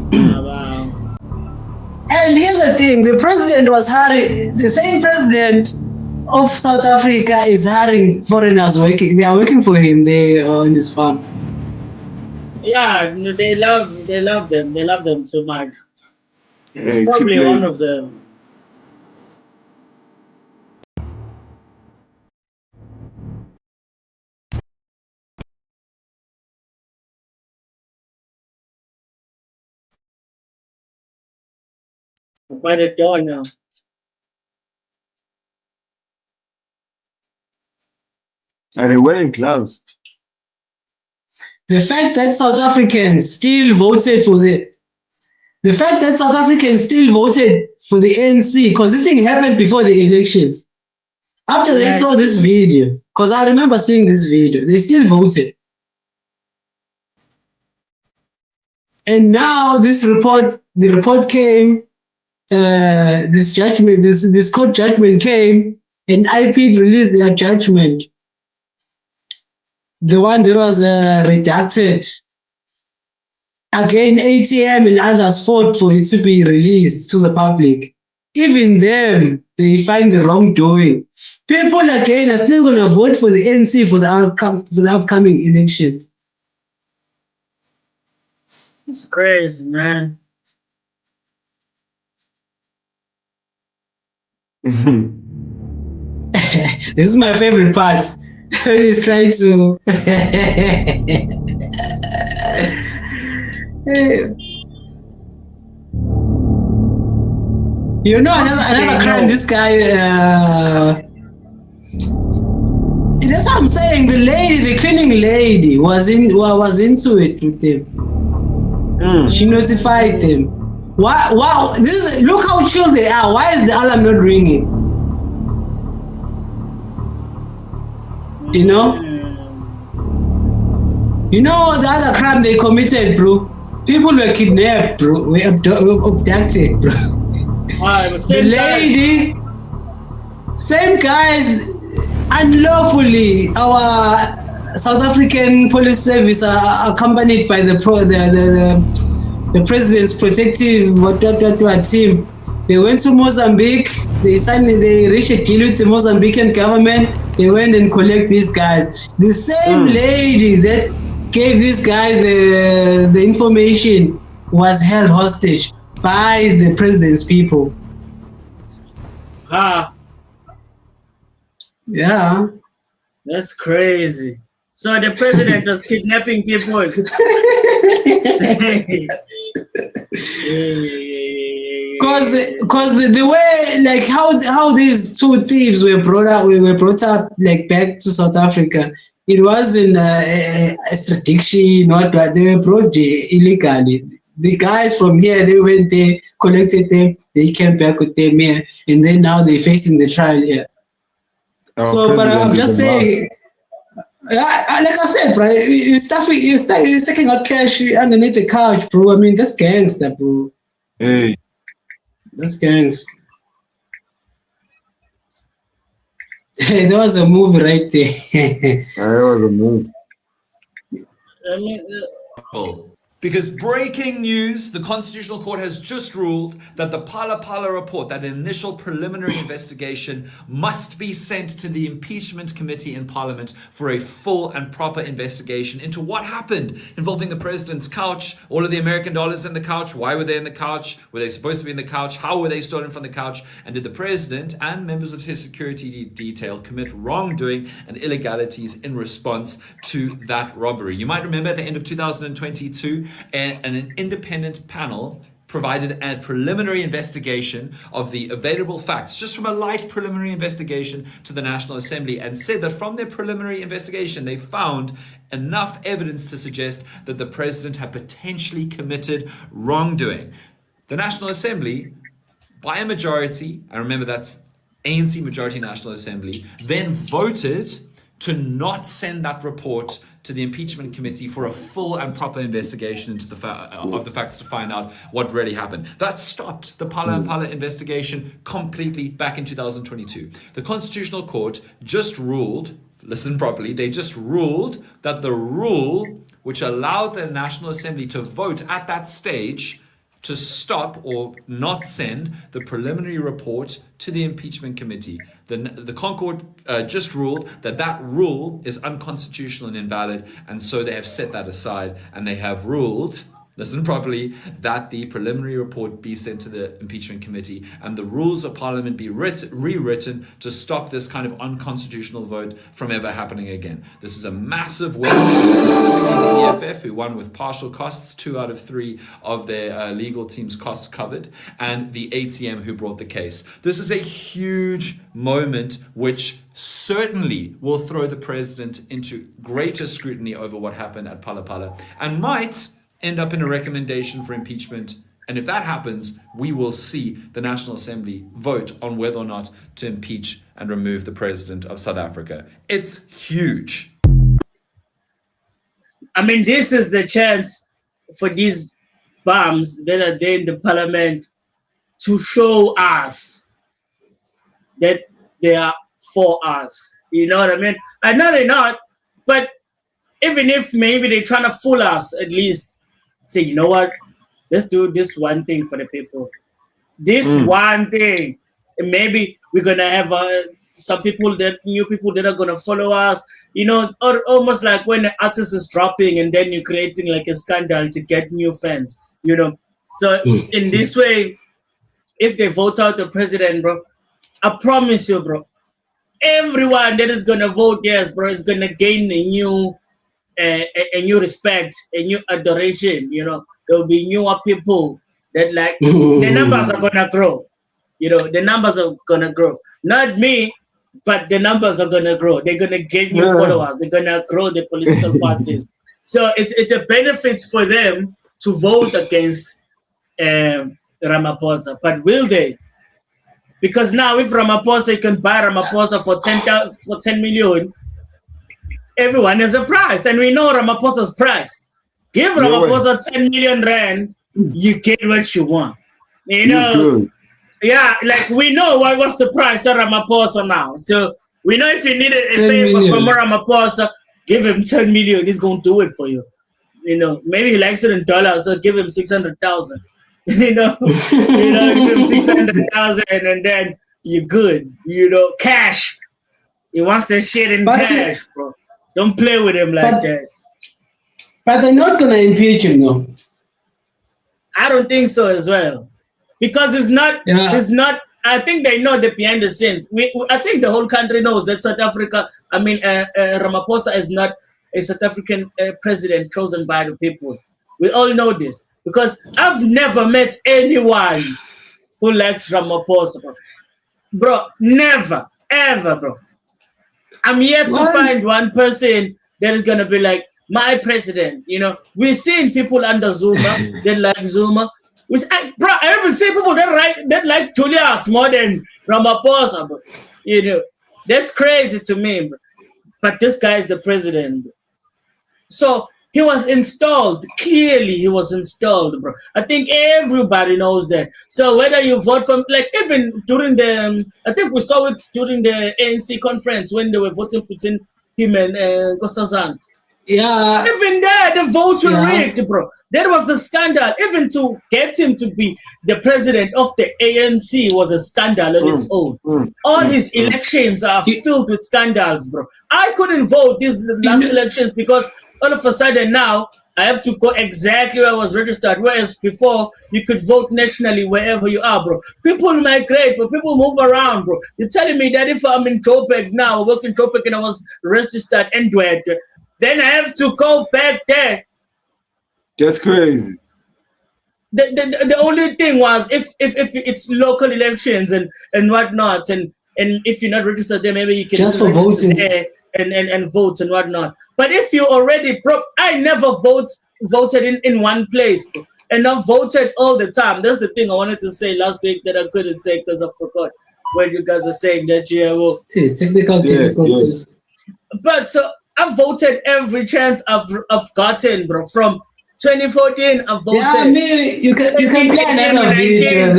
And here's the thing: the president was hiring the same president of South Africa is hiring foreigners working. They are working for him. They on his farm. Yeah, they love them. They love them so much. Hey, It's probably keep one playing. of them. Where it going now? Are they wearing gloves? The fact that South Africans still voted for the ANC, because this thing happened before the elections. After they Yeah. saw this video, because I remember seeing this video, they still voted. And now the report came, this court judgment came, and IPID released their judgment. The one that was redacted. Again, ATM and others fought for it to be released to the public. Even them, they find the wrongdoing. People again are still going to vote for the ANC for the upcoming election. It's crazy, man. This is my favorite part. When he's trying to. You know, another crime this guy. That's what I'm saying. The cleaning lady was into it with him. She notified them. Wow! Look how chill they are. Why is the alarm not ringing? You know the other crime they committed, bro. People were kidnapped, bro. Were abducted, bro. The lady, same guys, unlawfully. Our South African police service are accompanied by the president's protective team. They went to Mozambique. They reached a deal with the Mozambican government. They went and collect these guys. The same lady that gave these guys the information was held hostage by the president's people. Yeah. That's crazy. So the president was kidnapping people. Because the way, like how these two thieves were brought up like back to South Africa, it wasn't extradition, not right. They were brought illegally. The guys from here, they went there, collected them, they came back with them here, and then now they're facing the trial here. But I'm just saying, like I said, bro, you're sticking out cash underneath the couch, bro. I mean, that's gangster, bro. Hey. That's gangster. Hey, there was a movie right there. There was a movie. Because breaking news, the Constitutional Court has just ruled that the Phala Phala report, that initial preliminary investigation, must be sent to the Impeachment Committee in Parliament for a full and proper investigation into what happened involving the president's couch, all of the American dollars in the couch. Why were they in the couch? Were they supposed to be in the couch? How were they stolen from the couch? And did the president and members of his security detail commit wrongdoing and illegalities in response to that robbery? You might remember at the end of 2022, an independent panel provided a preliminary investigation of the available facts, just from a light preliminary investigation to the National Assembly, and said that from their preliminary investigation, they found enough evidence to suggest that the president had potentially committed wrongdoing. The National Assembly, by a majority, I remember that's ANC majority National Assembly, then voted to not send that report to the impeachment committee for a full and proper investigation into of the facts to find out what really happened. That stopped the Phala Phala investigation completely back in 2022. The Constitutional Court just ruled, listen properly, they just ruled that the rule which allowed the National Assembly to vote at that stage to stop or not send the preliminary report to the impeachment committee. The Concord just ruled that that rule is unconstitutional and invalid, and so they have set that aside, and they have ruled, listen properly, that the preliminary report be sent to the impeachment committee and the rules of parliament be rewritten to stop this kind of unconstitutional vote from ever happening again. This is a massive win, specifically the EFF, who won with partial costs, 2 out of 3 of their legal team's costs covered, and the ATM, who brought the case. This is a huge moment which certainly will throw the president into greater scrutiny over what happened at Phala Phala, and might end up in a recommendation for impeachment. And if that happens, we will see the National Assembly vote on whether or not to impeach and remove the president of South Africa. It's huge. I mean, this is the chance for these bums that are there in the parliament to show us that they are for us. You know what I mean? I know they're not, but even if maybe they're trying to fool us, at least say, you know what, let's do this one thing for the people. This one thing. And maybe we're going to have some people, new people that are going to follow us, you know, or almost like when the artist is dropping and then you're creating like a scandal to get new fans, you know. So in this way, if they vote out the president, bro, I promise you, bro, everyone that is going to vote yes, bro, is going to gain a new respect, a new adoration. You know, there will be newer people that like the numbers are gonna grow. You know, the numbers are gonna grow. Not me, but the numbers are gonna grow. They're gonna get new followers. They're gonna grow the political parties. So it's a benefit for them to vote against Ramaphosa. But will they? Because now if Ramaphosa can buy Ramaphosa for 10 million. Everyone has a price, and we know Ramaphosa's price. Give Ramaphosa 10 million rand, you get what you want. You know, yeah, like we know what was the price of Ramaphosa now. So we know if you need a favor from Ramaphosa, give him 10 million. He's going to do it for you. You know, maybe he likes it in dollars, so give him 600,000. You know, give him 600,000, and then you're good. You know, cash. He wants that shit in cash, bro. Don't play with him like that. But they're not going to impeach him, though. I don't think so as well. Because it's not, I think they know that behind the scenes. I think the whole country knows that South Africa, Ramaphosa is not a South African president chosen by the people. We all know this. Because I've never met anyone who likes Ramaphosa, bro. Bro, never, ever, bro. I'm yet to find one person that is going to be like, my president, you know. We've seen people under Zuma that like Zuma. Bro, I haven't seen people that like Julius more than Ramaphosa, bro. You know, that's crazy to me, bro. But this guy is the president. So he was installed. Clearly, he was installed, bro. I think everybody knows that. So whether you vote for, like, even during the, I think we saw it during the ANC conference when they were voting between him and Nkosazana. Yeah. Even there, the votes were rigged, bro. That was the scandal. Even to get him to be the president of the ANC was a scandal on its own. All his elections are filled with scandals, bro. I couldn't vote these last elections because all of a sudden now I have to go exactly where I was registered. Whereas before you could vote nationally wherever you are, bro. People migrate, but people move around, bro. You're telling me that if I'm in Joburg now, I work in Joburg and I was registered anywhere, then I have to go back there. That's crazy. the only thing was if it's local elections and whatnot, and if you're not registered there, maybe you can just for register voting there and vote and whatnot. But if you already I never voted in one place, bro, and not voted all the time. That's the thing I wanted to say last week that I couldn't say because I forgot when you guys were saying that technical difficulties. But so I voted every chance I've gotten, bro. From 2014, I've voted. Yeah, maybe you can plan another video.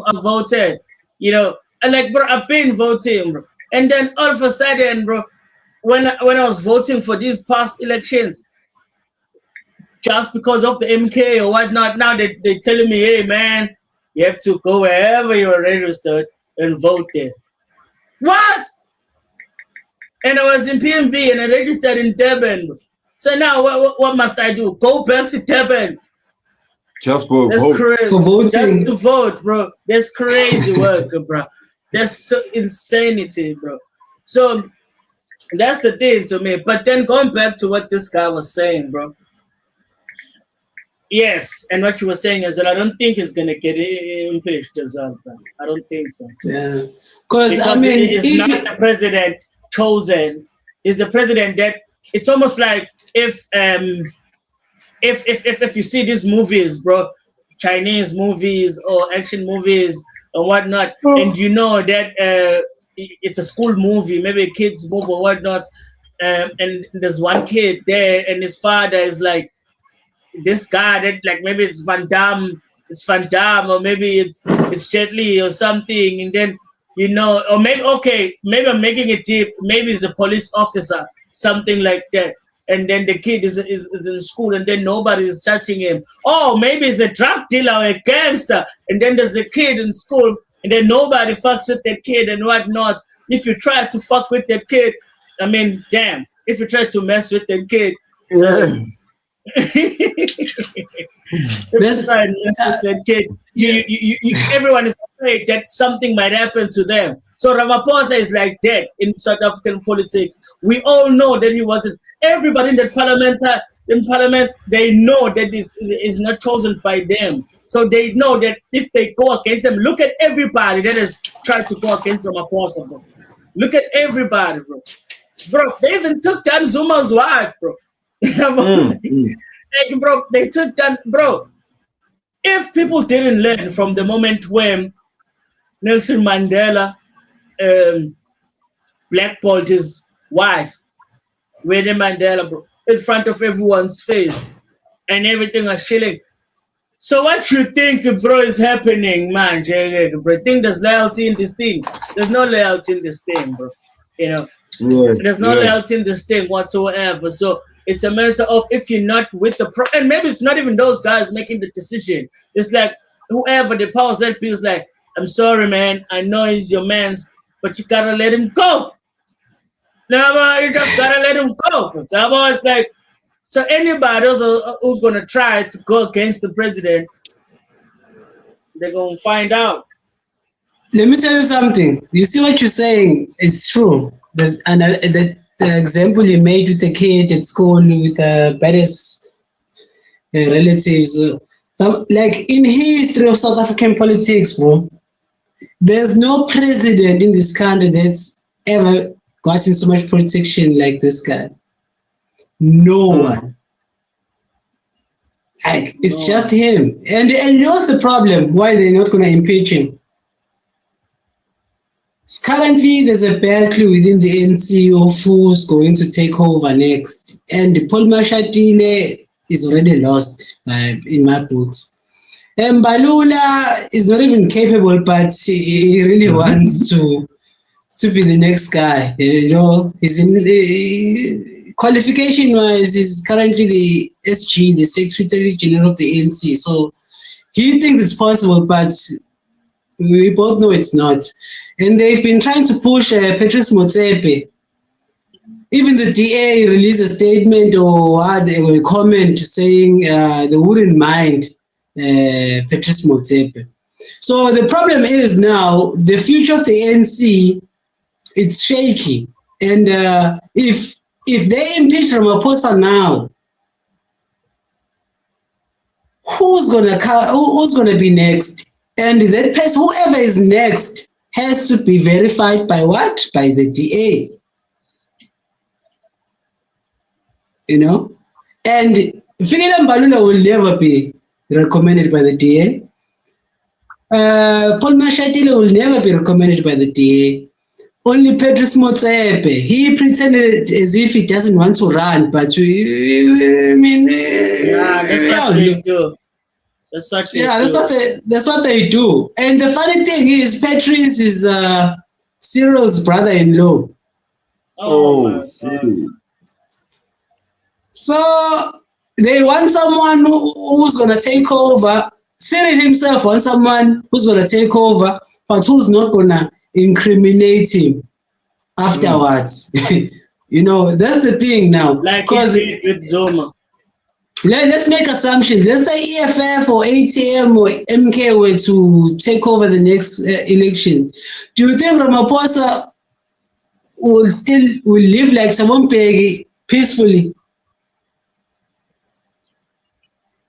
I've voted, you know, and like, bro, I've been voting, bro. And then all of a sudden, bro, when I was voting for these past elections, just because of the MK or whatnot, now they're telling me, hey, man, you have to go wherever you're registered and vote there. What? And I was in PNB and I registered in Durban, bro. So now what must I do? Go back to Durban? Just for That's vote. crazy. For voting. Just to vote, bro. That's crazy work, bro. That's so insanity, bro. So that's the thing to me. But then going back to what this guy was saying, bro. Yes, and what you were saying as well, I don't think it's gonna get impeached as well, bro. I don't think so. Yeah, because I mean, it's not the president chosen. It's the president that. It's almost like if you see these movies, bro, Chinese movies or action movies or whatnot, and you know that it's a school movie, maybe a kid's movie or whatnot, and there's one kid there, and his father is like this guy that, like, maybe it's Van Damme, or maybe it's Jet Li or something, and then you know, or maybe maybe I'm making it deep, maybe it's a police officer, something like that. And then the kid is in school and then nobody is touching him. Oh, maybe it's a drug dealer or a gangster. And then there's a kid in school and then nobody fucks with the kid and whatnot. If you try to fuck with the kid, I mean, damn. If you try to mess with the kid, everyone is afraid that something might happen to them. So Ramaphosa is like that in South African politics. We all know that he wasn't. Everybody in the parliament, they know that this is not chosen by them. So they know that if they go against them, look at everybody that has tried to go against Ramaphosa, bro. Look at everybody, bro. Bro, they even took down Zuma's wife, bro. Like, bro, they took down, bro. If people didn't learn from the moment when Nelson Mandela blackballed his wife, Winnie Mandela, bro, in front of everyone's face, and everything was chilling. So what you think, bro, is happening, man? Bro, think there's loyalty in this thing? There's no loyalty in this thing, bro. You know, there's no loyalty in this thing whatsoever. So it's a matter of if you're not with the and maybe it's not even those guys making the decision. It's like whoever the powers that be is like, I'm sorry, man. I know he's your man's, but you gotta let him go. No, you just gotta let him go. It's like, so anybody who's gonna try to go against the president, they're gonna find out. Let me tell you something. You see what you're saying is true. The example you made with the kid at school with the baddest relatives, like in history of South African politics, bro, there's no president in this country that's ever gotten so much protection like this guy. No one. Like, it's just him. And what's the problem? Why they're not going to impeach him? Currently, there's a battle within the ANC of who's going to take over next. And Paul Mashatile is already lost in my books. And Balula is not even capable, but he really wants to be the next guy. You know, he's in qualification-wise, he's currently the SG, the Secretary General of the ANC. So he thinks it's possible, but we both know it's not. And they've been trying to push Patrice Motsepe. Even the DA released a statement or a comment saying they wouldn't mind Patrice Motsepe. So the problem is now the future of the ANC, it's shaky. And if they impeach Ramaphosa now, who's gonna be next? And that person, whoever is next, has to be verified by what? By the DA. You know? And Fikile Mbalula will never be recommended by the DA. Paul Mashatile will never be recommended by the DA. Only Patrice Motsepe, he pretended as if he doesn't want to run, but that's what they do. That's what they do. And the funny thing is, Patrice is Cyril's brother-in-law. Oh, see. So they want someone who's gonna take over. Cyril himself wants someone who's gonna take over, but who's not gonna incriminate him afterwards. You know, that's the thing now. Like with Zuma. Let's make assumptions. Let's say EFF or ATM or MK were to take over the next election. Do you think Ramaphosa will live like someone peacefully?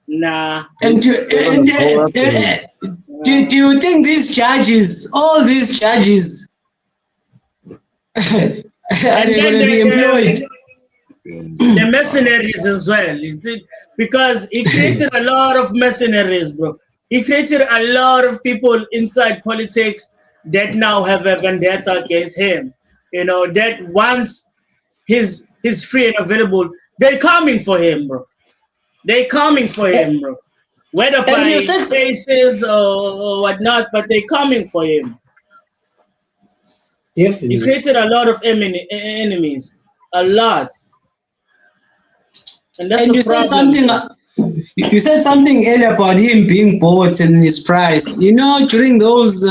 Nah. And do you think these judges, all these judges, are they going to be employed? The mercenaries as well, you see, because he created a lot of mercenaries, bro. He created a lot of people inside politics that now have a vendetta against him. You know, that once he's free and available, they're coming for him, bro. They're coming for him, bro. Whether by cases or whatnot, but they're coming for him. Definitely. He created a lot of enemies, a lot. And that's you said something. You said something earlier about him being bought and his price. You know, during those,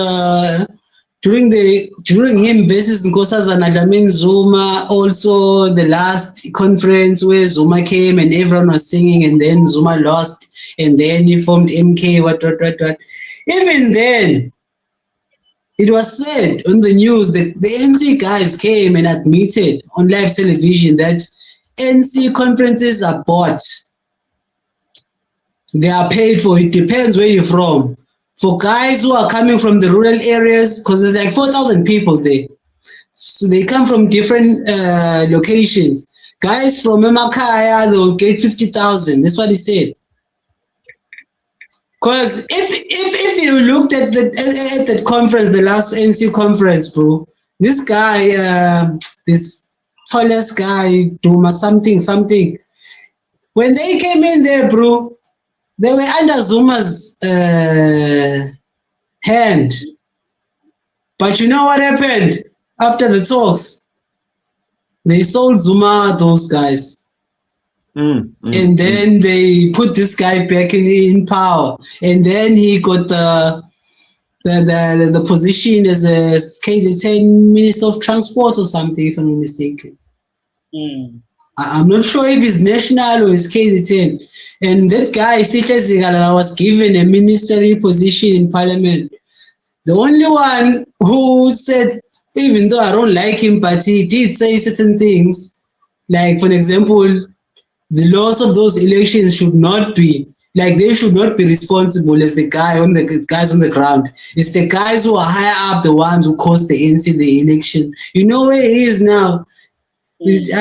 during him versus Nkosazana Dlamini Zuma, also the last conference where Zuma came and everyone was singing, and then Zuma lost, and then he formed MK. What. Even then, it was said on the news that the NC guys came and admitted on live television that NC conferences are bought. They are paid for. It depends where you're from. For guys who are coming from the rural areas, because there's like 4,000 people there. So they come from different locations. Guys from Emakaya, they'll get 50,000. That's what he said. Because if you looked at that conference, the last NC conference, bro, this guy, this tallest guy, Duma something. When they came in there, bro, they were under Zuma's hand. But you know what happened after the talks? They sold Zuma those guys. And then they put this guy back in power. And then he got the position as a KZ10 Minister of Transport or something, if I'm not mistaken. I'm not sure if he's national or he's KZ10. And that guy, Sihle Zikalala, was given a ministerial position in parliament. The only one who said, even though I don't like him, but he did say certain things, like, for example, the loss of those elections should not be, like, they should not be responsible as the guys on the ground. It's the guys who are higher up, the ones who cost the NC the election. You know where he is now? He's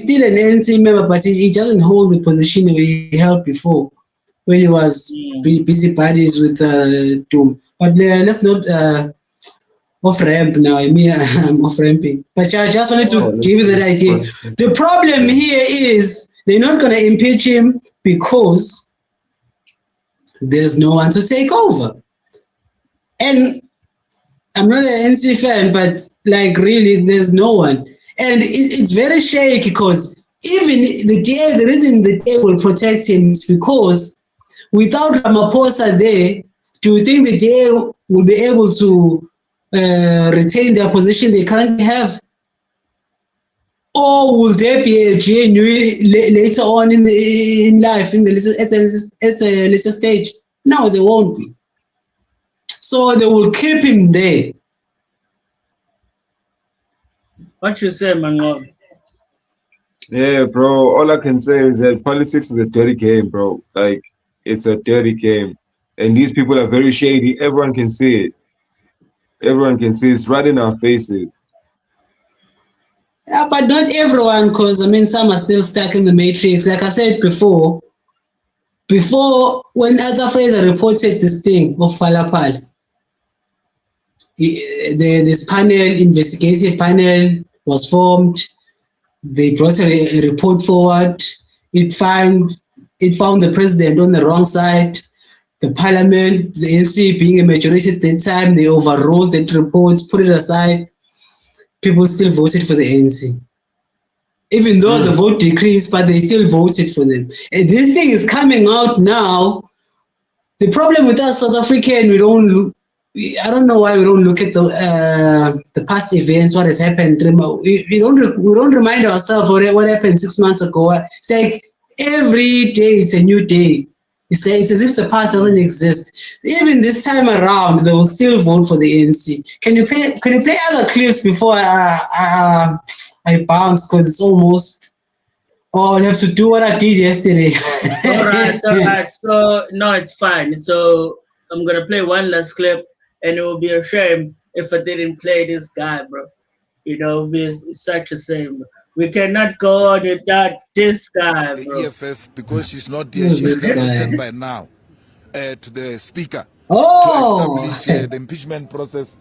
still an ANC member, but he doesn't hold the position he held before when he was busy buddies with Doom. But let's not off ramp now. I mean, I'm off ramping. But I just wanted to give you that idea. The problem here is they're not going to impeach him because there's no one to take over. And I'm not an NC fan, but like really, there's no one. And it's very shaky because even the DA, the reason the DA will protect him is because without Ramaphosa there, do you think the DA will be able to retain their position they currently have? Or will there be a GNU later on in life, at a later stage? No, there won't be. So they will keep him there. What you say, man? Yeah, bro. All I can say is that politics is a dirty game, bro. Like, It's a dirty game. And these people are very shady. Everyone can see it. Everyone can see it's right in our faces. Yeah, but not everyone, because I mean, some are still stuck in the matrix. Like I said before, when Arthur Fraser reported this thing of Phala Phala, this investigative panel was formed. They brought a report forward. It found the president on the wrong side. The parliament, the NC being a majority at that time, they overruled that report, put it aside. People still voted for the ANC. Even though the vote decreased, but they still voted for them. And this thing is coming out now. The problem with us South African, I don't know why we don't look at the past events, what has happened. We don't remind ourselves what happened 6 months ago. It's like every day it's a new day. It's as if the past doesn't exist. Even this time around, they will still vote for the ANC. Can you play other clips before I bounce? Because it's almost. Oh, I have to do what I did yesterday. All right. So no, it's fine. So I'm gonna play one last clip, and it will be a shame if I didn't play this guy, bro. You know, it's such a shame. We cannot go on without this guy, bro. The EFF, because she's not there, she's written by now to the speaker to establish the impeachment process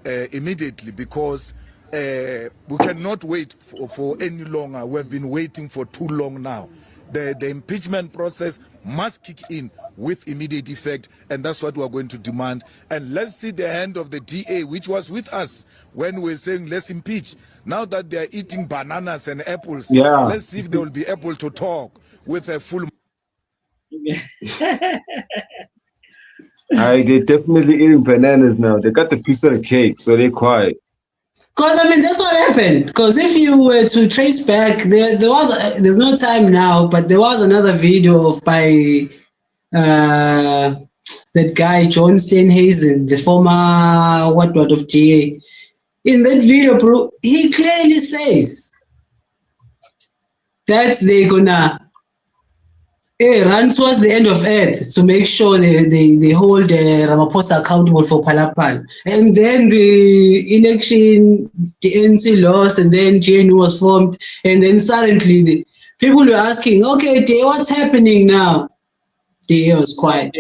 immediately, because we cannot wait for any longer. We've been waiting for too long now. The impeachment process must kick in with immediate effect, and that's what we're going to demand. And let's see the hand of the DA, which was with us when we were saying let's impeach. Now that they're eating bananas and apples, let's see if they will be able to talk with a full. They're definitely eating bananas now. They got the piece of the cake, so they're quiet. Because I mean, that's what happened. Because if you were to trace back, there's no time now, but there was another video by that guy John Steenhuisen, the former what of DA. In that video, bro, he clearly says that they're gonna run towards the end of earth to make sure they hold Ramaphosa accountable for Phala Phala. And then the election, the ANC lost, and then GNU was formed, and then suddenly the people were asking, okay, DA, what's happening now? DA was quiet.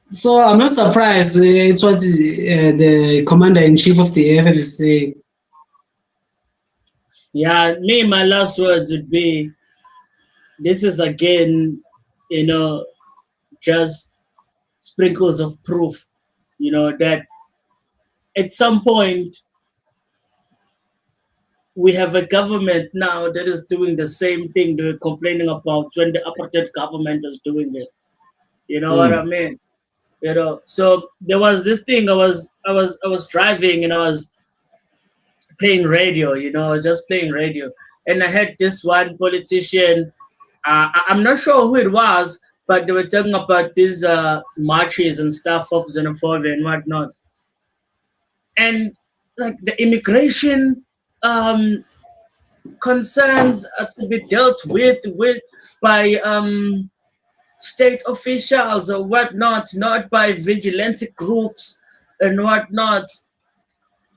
So I'm not surprised. It's what the commander-in-chief of the AFF is saying. Yeah, my last words would be, this is again, just sprinkles of proof, that at some point we have a government now that is doing the same thing they were complaining about when the apartheid government was doing it. You know what I mean? So there was this thing. I was driving and I was playing radio. Just playing radio, and I had this one politician. I'm not sure who it was, but they were talking about these marches and stuff of xenophobia and whatnot. And like the immigration concerns are to be dealt with by state officials or whatnot, not by vigilante groups and whatnot.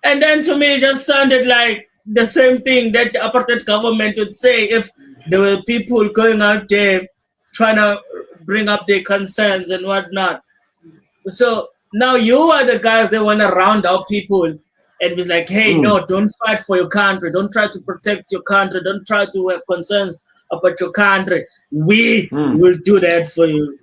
And then to me, it just sounded like the same thing that the apartheid government would say if there were people going out there trying to bring up their concerns and whatnot. So now you are the guys that want to round up people and be like, hey, no, don't fight for your country. Don't try to protect your country. Don't try to have concerns about your country. We will do that for you.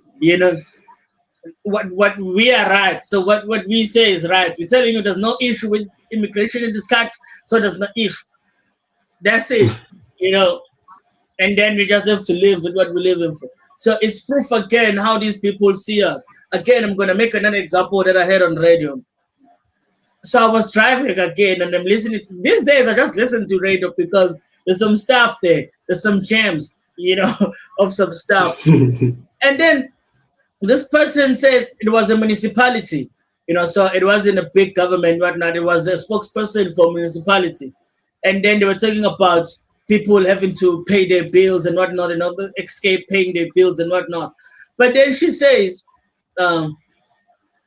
What we are right. So what we say is right. We're telling you there's no issue with immigration in this country, so there's no issue. That's it. And then we just have to live with what we live in for. So it's proof again how these people see us. Again, I'm going to make another example that I heard on radio. So I was driving again and I'm listening to, these days I just listen to radio because there's some stuff there. There's some gems, of some stuff. And then this person says it was a municipality, so it wasn't a big government, whatnot. It was a spokesperson for municipality. And then they were talking about people having to pay their bills and whatnot, and other escape paying their bills and whatnot. But then she says,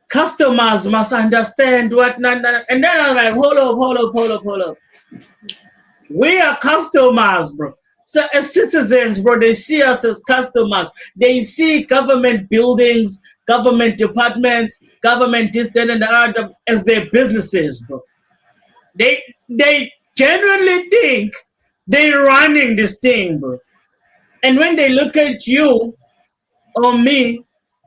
customers must understand whatnot. And then I'm like, hold up. We are customers, bro. So as citizens, bro, they see us as customers. They see government buildings, government departments, government this, that, and the other as their businesses, bro. They genuinely think they're running this thing, bro. And when they look at you or me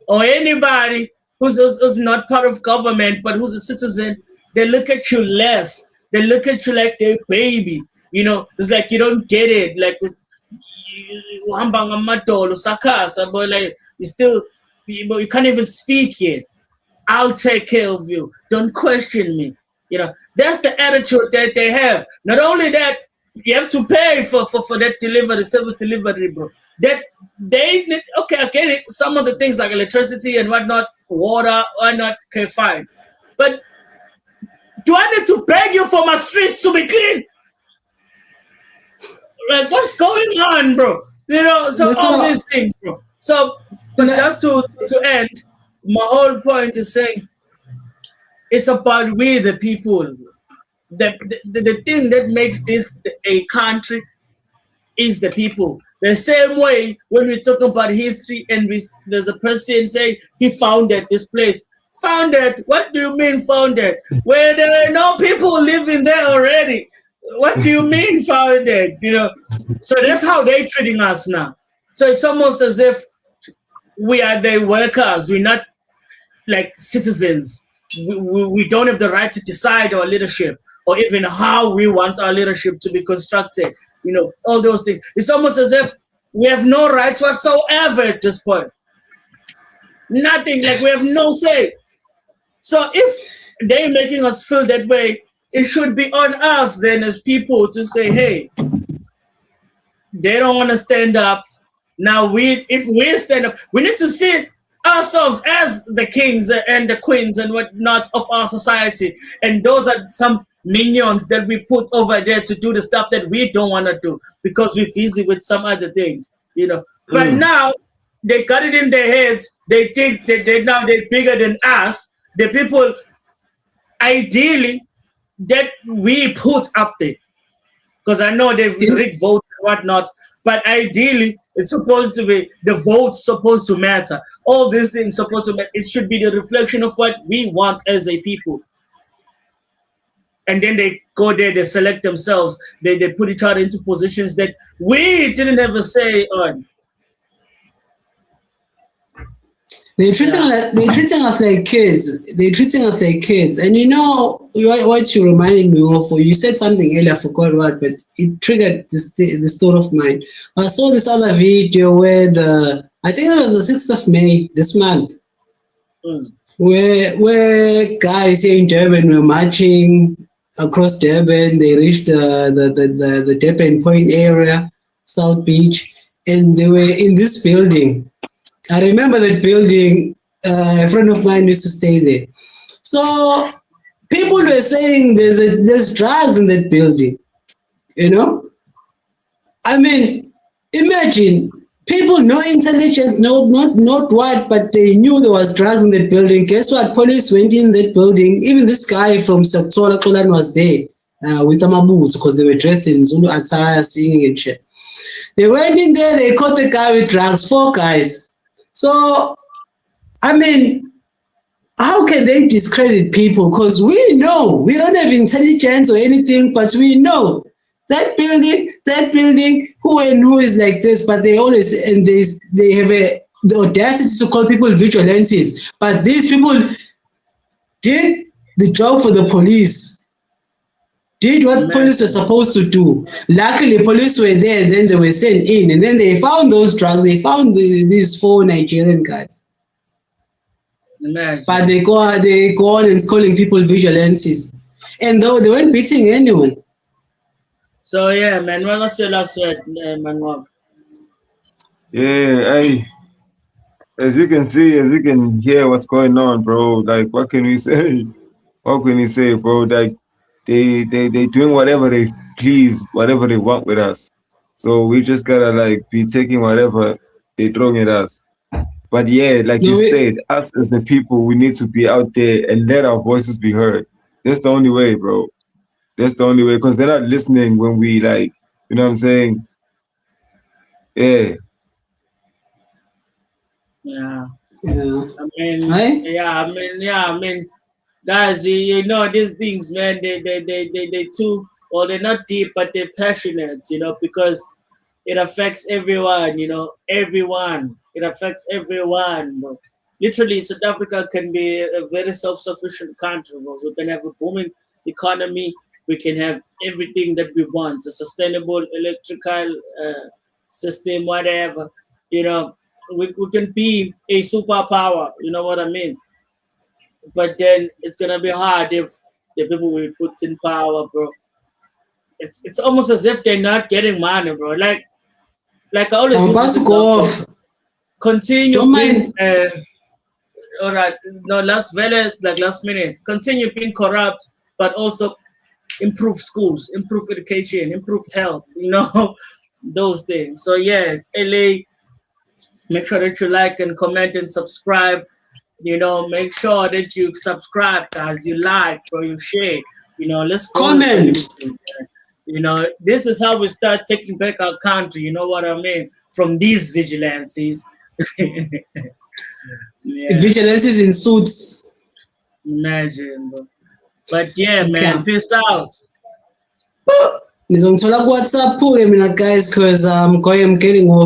or anybody who's not part of government but who's a citizen, they look at you less. They look at you like they're baby. You know, it's like you don't get it. Like you still, you can't even speak yet. I'll take care of you. Don't question me. You know, that's the attitude that they have. Not only that, you have to pay for that delivery, service delivery, bro. That they okay, I get it. Some of the things like electricity and whatnot, water, or not, okay, fine. But do I need to beg you for my streets to be clean? Like, what's going on, bro? You know, so all these things, bro. So, but just to end, my whole point is saying it's about we, the people. The thing that makes this a country is the people. The same way when we talk about history and there's a person say he founded this place. Founded? What do you mean founded? Where there are no people living there already. What do you mean founded? You know, so that's how they're treating us now. So it's almost as if we are the workers. We're not like citizens. We don't have the right to decide our leadership or even how we want our leadership to be constructed. You know, all those things. It's almost as if we have no right whatsoever at this point. Nothing, like we have no say. So if they're making us feel that way, it should be on us then as people to say, hey, they don't want to stand up. Now if we stand up, we need to see ourselves as the kings and the queens and whatnot of our society. And those are some minions that we put over there to do the stuff that we don't want to do because we're busy with some other things, you know. But now they got it in their heads. They think that they're bigger than us. The people, ideally, that we put up there. Because I know they've rigged votes and whatnot, but ideally, it's supposed to be, the vote's supposed to matter. All these things supposed to matter. It should be the reflection of what we want as a people. And then they go there, they select themselves, they put each other into positions that we didn't have a say on. They're treating us like kids. They're treating us like kids. And you know what you reminded me of? You said something earlier, I forgot what, but it triggered this thought of mine. I saw this other video where I think it was the 6th of May this month, where guys here in Durban were marching across Durban. They reached the Durban Point area, South Beach, and they were in this building. I remember that building. A friend of mine used to stay there. So people were saying there's drugs in that building. You know, I mean, imagine people, no intelligence, not what, but they knew there was drugs in that building. Guess what? Police went in that building. Even this guy from Septola Kolan was there with Amaboots because they were dressed in Zulu attire, singing and shit. They went in there. They caught the guy with drugs. 4 guys. So, I mean, how can they discredit people? Because we know, we don't have intelligence or anything, but we know that building, who is like this, but they always, and they have the audacity to call people vigilantes. But these people did the job for the police. Did what police were supposed to do. Luckily, police were there, and then they were sent in, and then they found those drugs. They found these 4 Nigerian guys. Imagine. But they go on and calling people vigilantes, and though they weren't beating anyone. So yeah, man, what was your last word, man? Yeah, as you can see, as you can hear what's going on, bro. Like, what can we say? What can we say, bro? Like, they doing whatever they please, whatever they want with us. So we just gotta like be taking whatever they throwing at us. But yeah, like you said, us as the people, we need to be out there and let our voices be heard. That's the only way, bro. That's the only way, because they're not listening when we like, you know what I'm saying? Yeah. Yeah. Yeah. I mean, guys, you know, these things, man, they too, well, they're not deep, but they're passionate, you know, because it affects everyone, you know, everyone. It affects everyone. Literally, South Africa can be a very self-sufficient country. We can have a booming economy. We can have everything that we want, a sustainable electrical system, whatever. You know, we can be a superpower. You know what I mean? But then it's gonna be hard if the people we put in power, bro. It's almost as if they're not getting money, bro. Like I always I'm use about this to go example. off. Continue Don't being mind. all right, no, last minute. Continue being corrupt, but also improve schools, improve education, improve health, you know, those things. So yeah, it's LA. Make sure that you like and comment and subscribe. You know, make sure that you subscribe, guys. You like or you share. You know, let's grow this Comment. community. You know, this is how we start taking back our country. You know what I mean? From these vigilantes. Yeah. Vigilantes in suits. Imagine, bro. But yeah, Okay. man, peace out. Nizongithola ku WhatsApp ke mina guys, because I'm getting off.